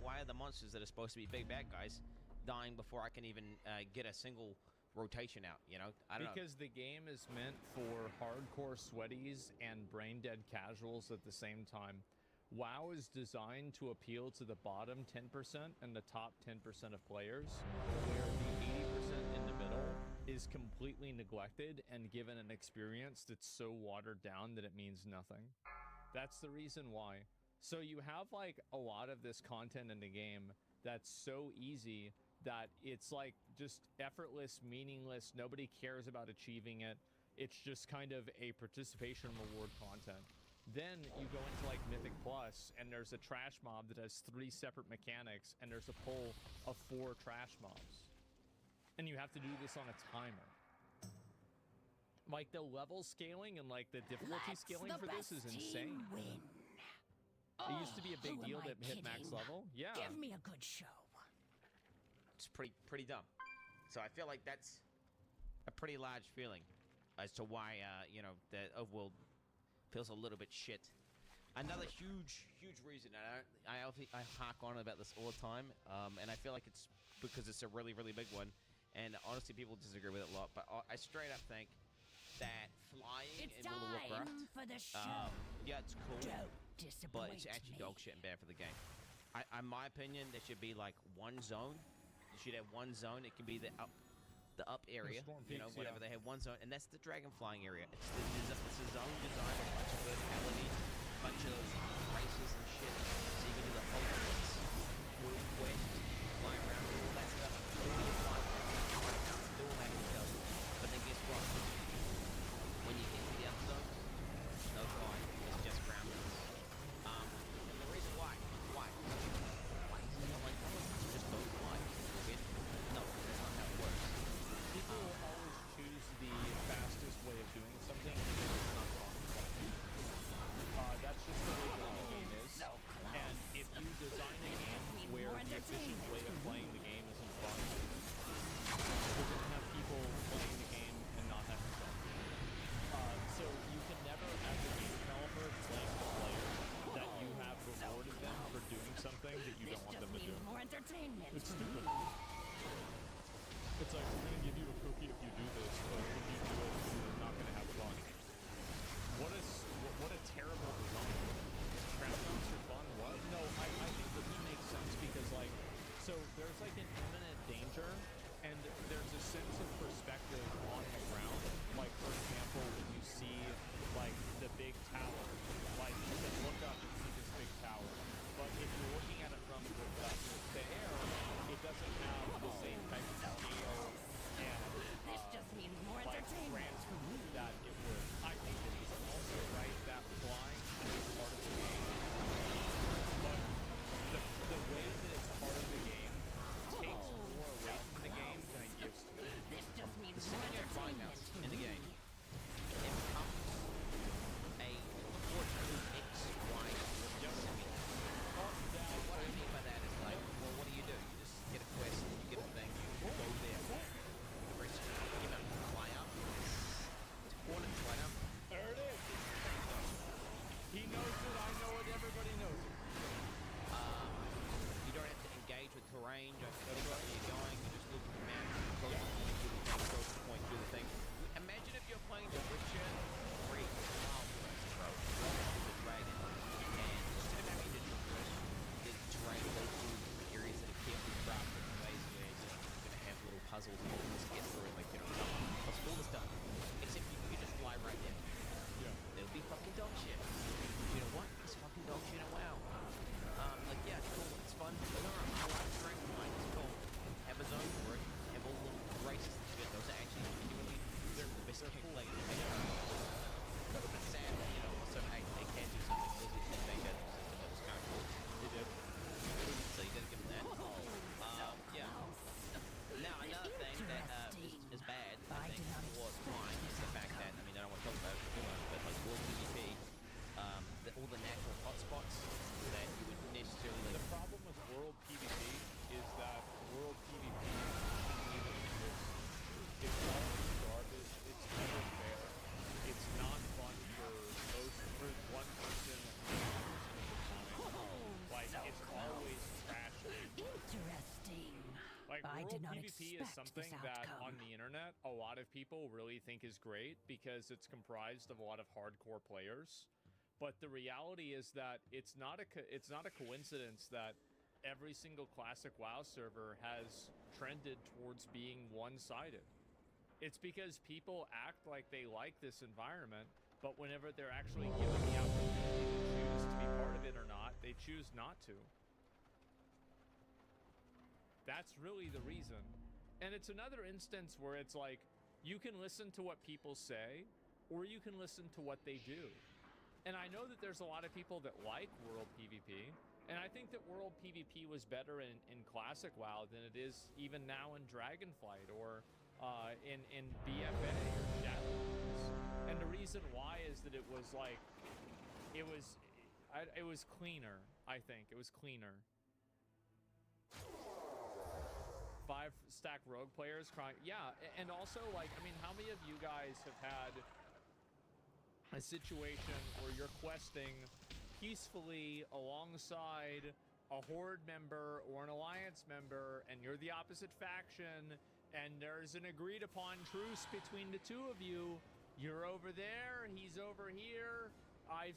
Why are the monsters that are supposed to be big bad guys dying before I can even get a single rotation out, I don't know. Because the game is meant for hardcore sweaties and brain-dead casuals at the same time. WoW is designed to appeal to the bottom 10% and the top 10% of players, where the 80% in the middle is completely neglected and given an experience that's so watered down that it means nothing. That's the reason why. So you have like a lot of this content in the game that's so easy that it's like just effortless, meaningless. Nobody cares about achieving it. It's just kind of a participation reward content. Then you go into like Mythic Plus, and there's a trash mob that has 3 separate mechanics, and there's a pull of 4 trash mobs. And you have to do this on a timer. Like the level scaling and like the difficulty scaling for this is insane. Win. It used to be a big who am deal I to hit max kidding? level. Yeah. Give me a good show. It's pretty dumb. So I feel like that's a pretty large feeling as to why you know, the overworld feels a little bit shit. Another huge reason, and I hark on about this all the time, and I feel like it's because it's a really big one, and honestly people disagree with it a lot, but I straight up think that flying It's in World of Warcraft, time for the show. yeah, it's cool, Don't but disappoint it's actually me. dog shit and bad for the game. In my opinion, there should be like one zone. You should have one zone. It can be the up area, Storm you know, Peaks, whatever. yeah. They have one zone, and that's the dragon flying area. It's a zone designed with a bunch of verticality, a bunch of those races and shit. So you can do the whole distance, west, fly around, do all that stuff. Do all that stuff. But then guess what? When you get to the other zone, no flying. It's just ground. And the reason why is it not like just don't fly? Okay? No, that's not how it works. People always choose the fastest way of doing something because it's not fun. That's just the way the game is. And if you design a game where the efficient way of playing the game isn't fun, you're going to have people playing the game and not having fun. So you can never, as a game developer, blame the player that you have rewarded them for doing something that you don't want them to do. More entertainment. It's stupid. It's like, we're gonna give you a cookie if you do this, but if you do it, you're not gonna have fun. What a terrible design. Crampdowns for fun? What? No, I think that he makes sense because, like, so there's like an imminent danger, and there's a sense of perspective on the ground. Like, for example, when you see, like, the big tower, like, you can look up and see this big tower. But if you're looking at it from the air, it doesn't have the same type of scale and This just means more like entertainment. transfer that it would. I think it is also right that flying is part of the game, but the way that it's part of the game takes more away from the game than it gives to it. This just means The more second you're flying entertainment. mouse in the game, it becomes a ordinary X, Y, simulator. What I mean by that is like, well, what do? You just get a quest, you get a thing, you go there. The rest of it, you know, fly up. It's important, fly up. There it is. He knows it. I know it. Everybody knows it. You don't have to engage with terrain, you don't have to think about where you're going, you just look at the map, go to the point, do the thing, go to the point, do the thing. Imagine if you're playing The Witcher 3 Wild West, bro. Welcome to the Dragon. And instead of having to traverse the terrain, go through areas that are carefully crafted in ways where you're going to have little puzzles and you just get through it, like, you know, what's all this stuff. Except you can just fly right there. Yeah. It'll be fucking dog shit. You know what? It's fucking dog shit and wow. Like, yeah, it's cool, it's fun. But no, I like terrain flying, it's cool. Have a zone for it, have all the little races and shit. Those are actually genuinely the best calculated. It's sad, you know, also they can do something really that they did. That was kind of cool. He did. So you gotta give them that. Yeah. Now, another thing that is bad, I think, for flying is the fact that, I mean, I don't want to talk about it too much, but like World PvP, all the natural hotspots that you would necessarily... The problem with World PvP is that World PvP shouldn't even exist. It's always garbage. It's never fair. It's not fun for one person of the time. Like, it's always trash. Interesting. Like, I World did not PvP is expect something this that outcome. on the internet a lot of people really think is great because it's comprised of a lot of hardcore players. But the reality is that it's not a coincidence that every single classic WoW server has trended towards being one-sided. It's because people act like they like this environment, but whenever they're actually given the opportunity to choose to be part of it or not, they choose not to. That's really the reason. And it's another instance where it's like, you can listen to what people say, or you can listen to what they do. And I know that there's a lot of people that like World PvP, and I think that World PvP was better in Classic WoW than it is even now in Dragonflight or in BFA or Shadowlands. And the reason why is that it was like, it was cleaner, I think. It was cleaner. 5-stack rogue players crying. Yeah, and also, like, I mean, how many of you guys have had a situation where you're questing peacefully alongside a Horde member or an Alliance member, and you're the opposite faction, and there's an agreed upon truce between the two of you? You're over there, he's over here,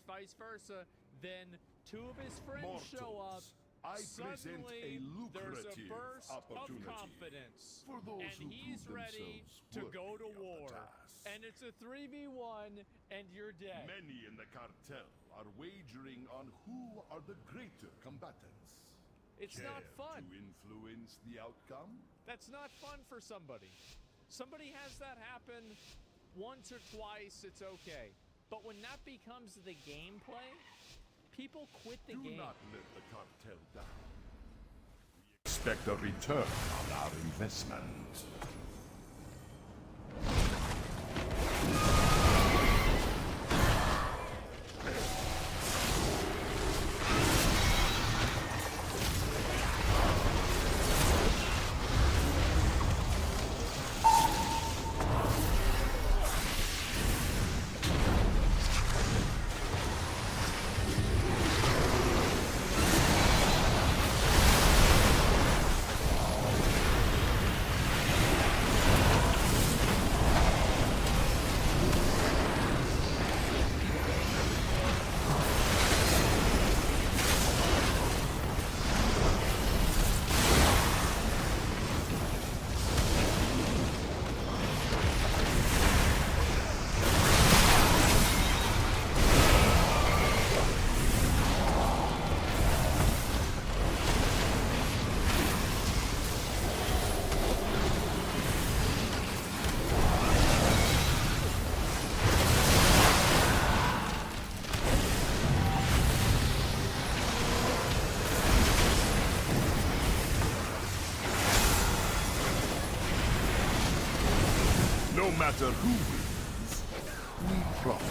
vice versa. Then two of his friends show up. I present Suddenly, a there's a lucrative burst of opportunity confidence, for those and who he's prove ready themselves to go to worthy of the war. task. And it's a 3v1, and you're dead. Many in the cartel are wagering on who are the greater combatants. It's Care not fun. to influence the outcome? That's not fun for somebody. Somebody has that happen once or twice, it's okay. But when that becomes the gameplay, people quit the Do game. not let the cartel down. We expect a return on our investment. No matter who wins, we profit.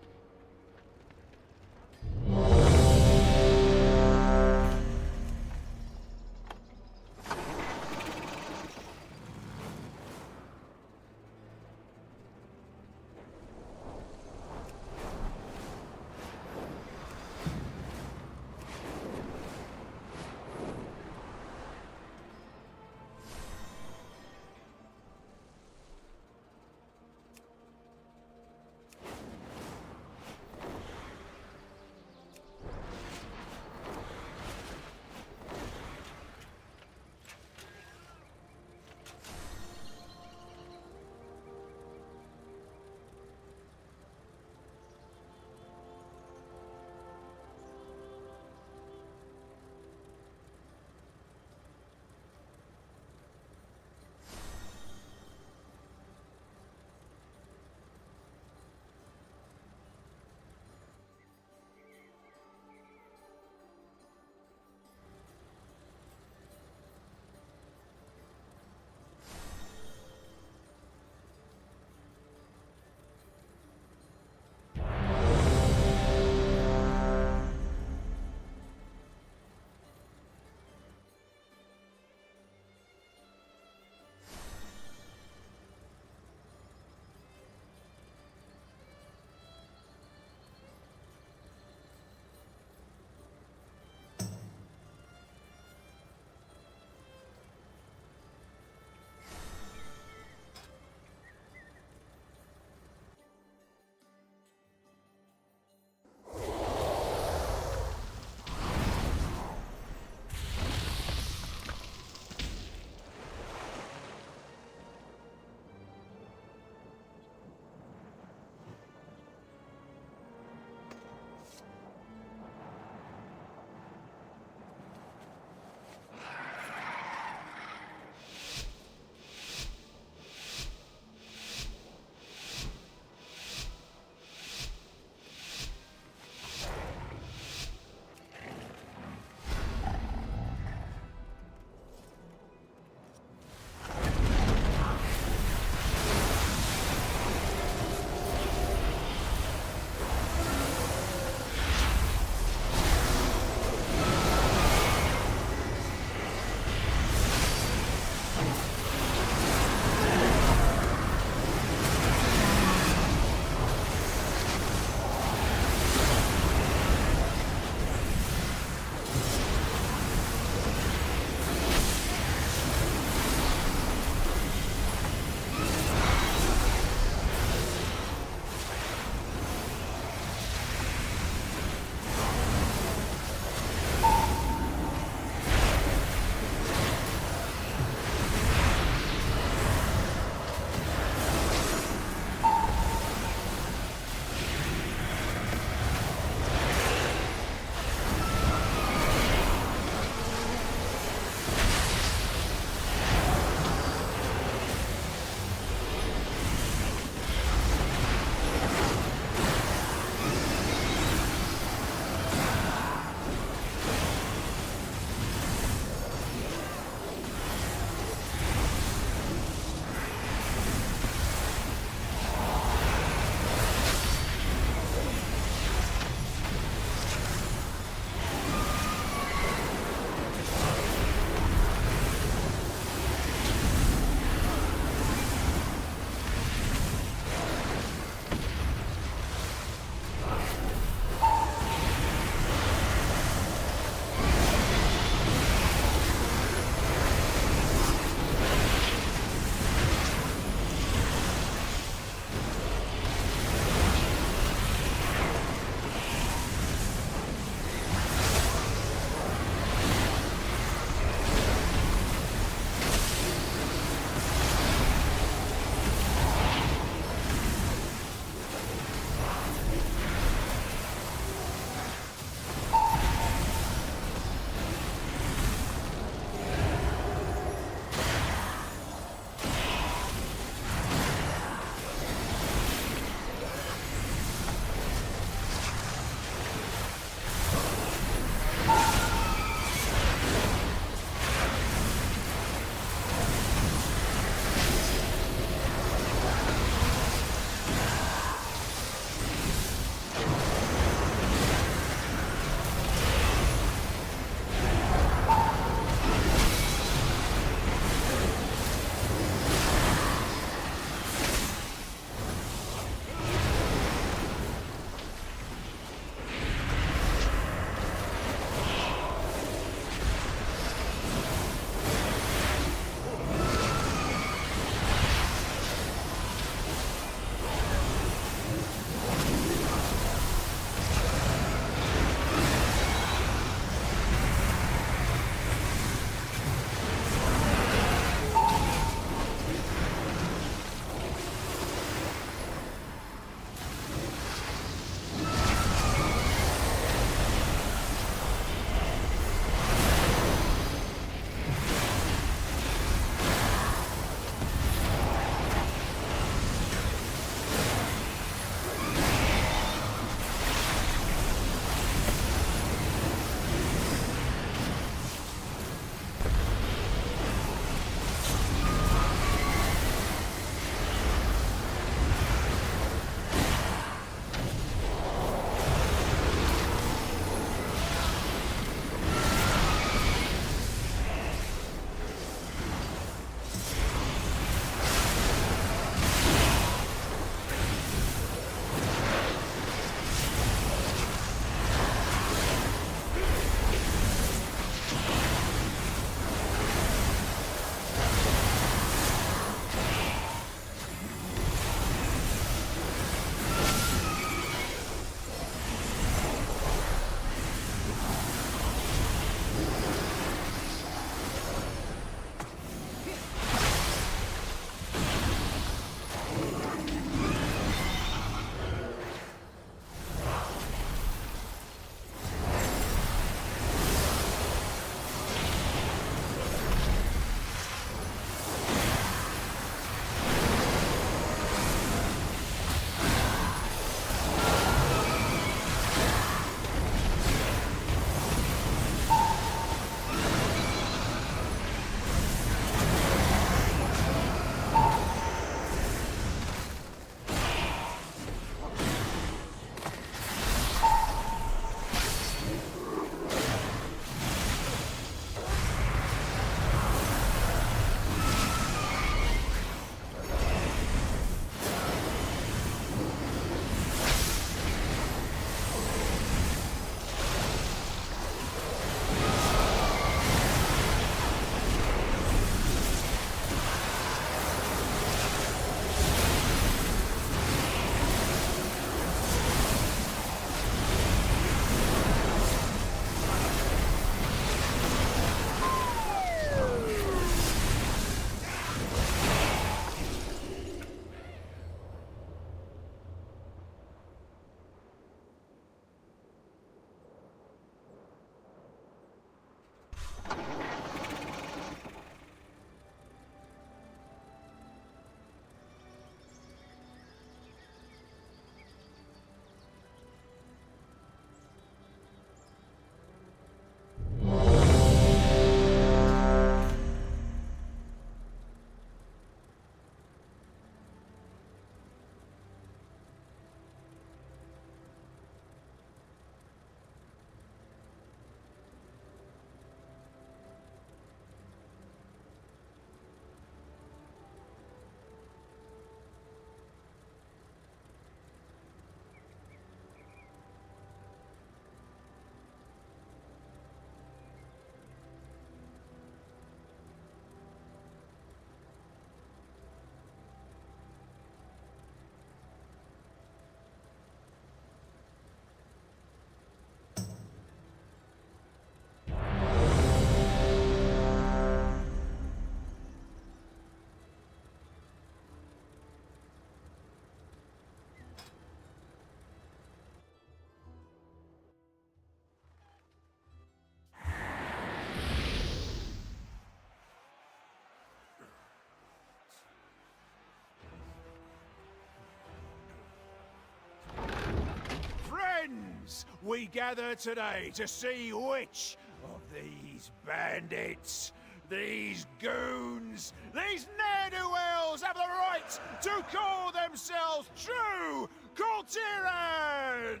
we gather today to see which of these bandits, these goons, these ne'er-do-wells have the right to call themselves true Coulterans!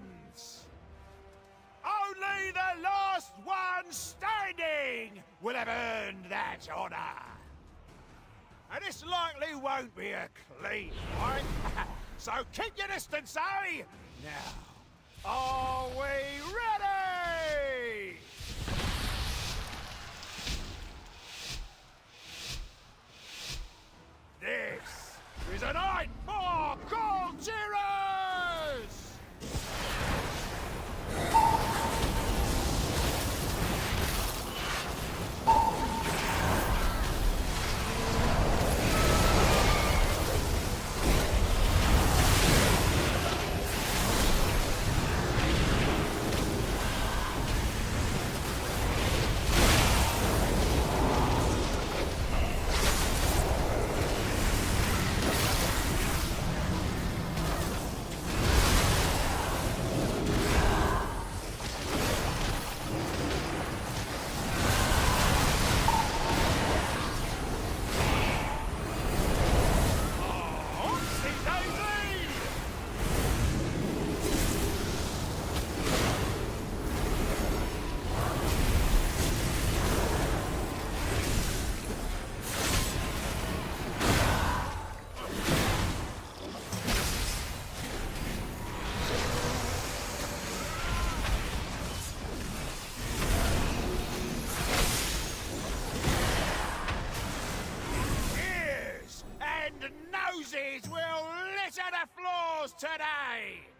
Only the last one standing will have earned that honor. And this likely won't be a clean fight, so keep your distance, eh? Now, are we ready? This is a night for Coulterers! Noses will litter the floors today!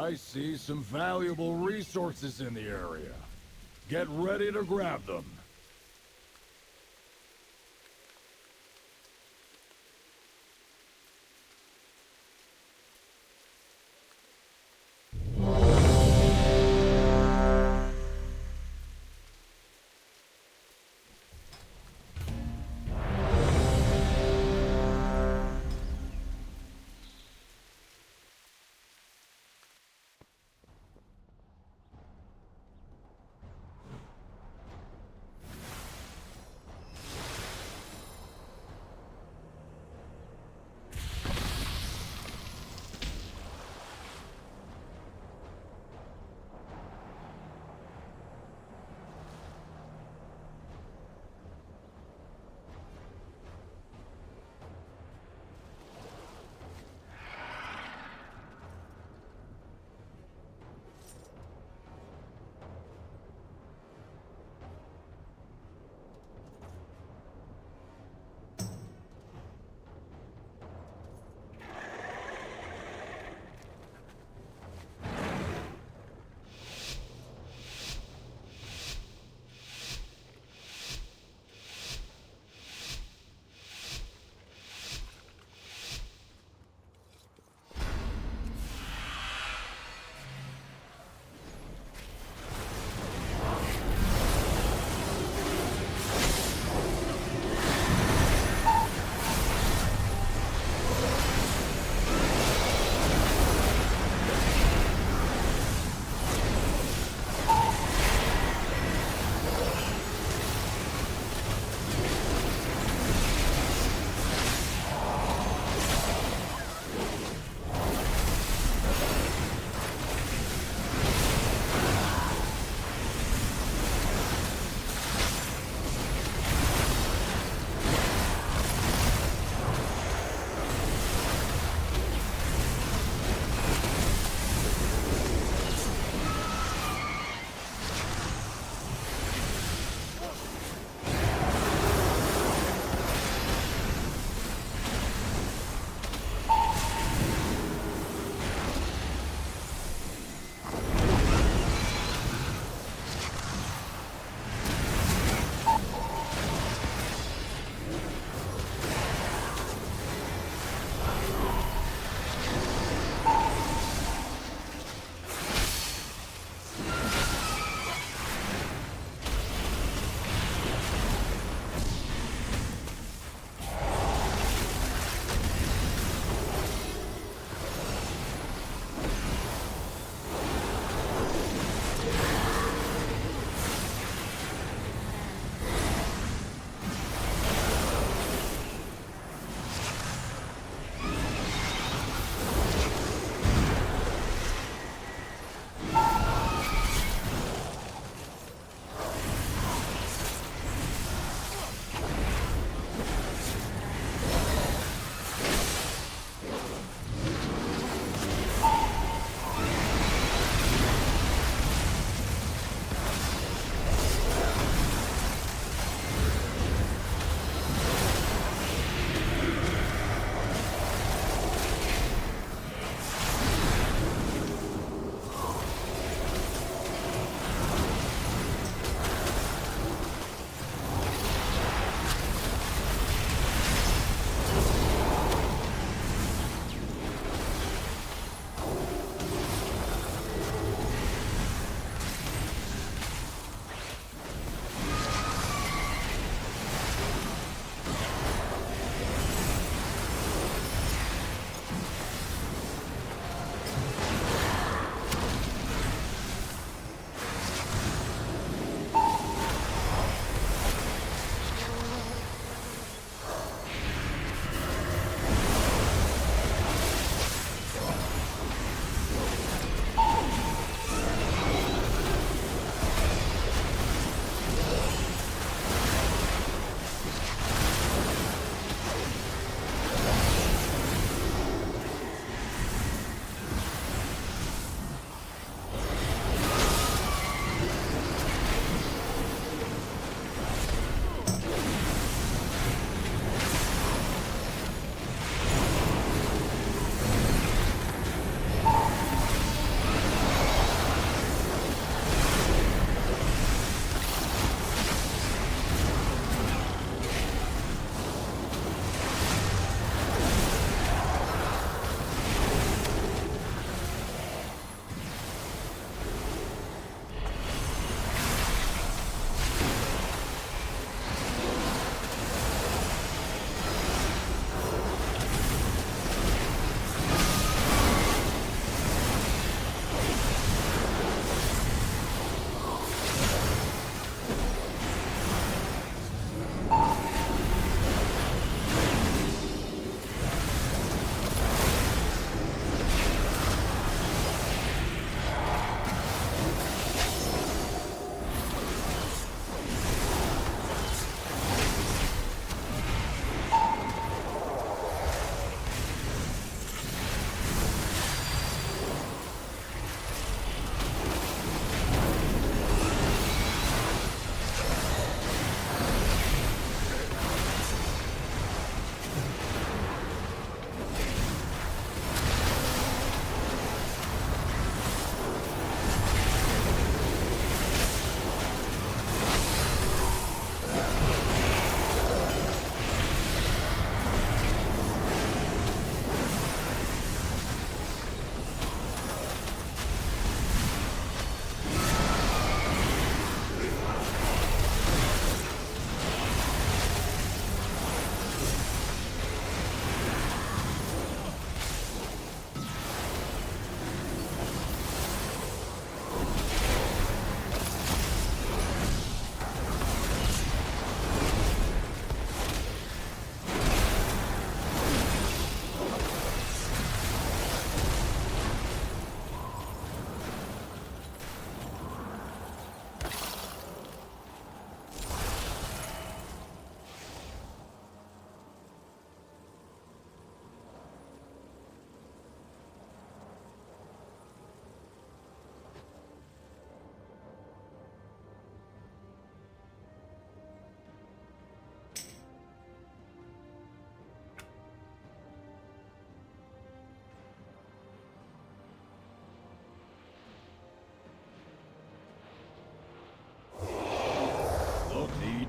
I see some valuable resources in the area. Get ready to grab them.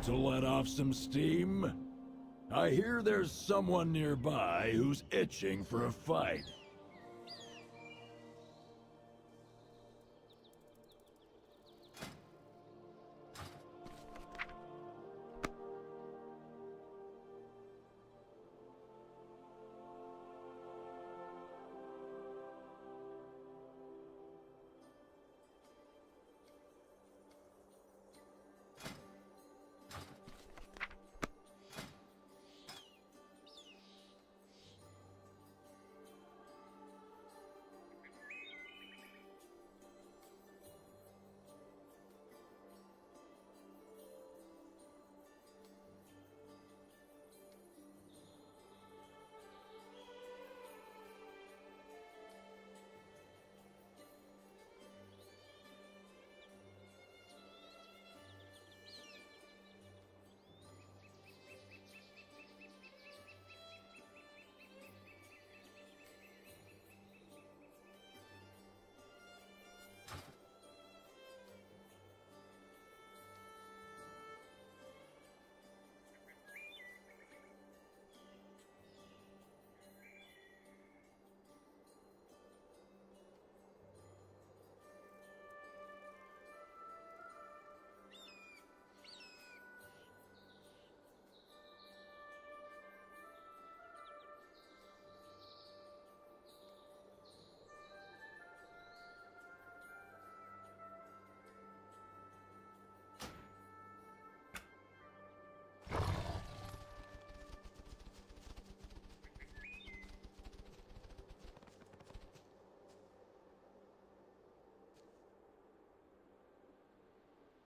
to let off some steam? I hear there's someone nearby who's itching for a fight.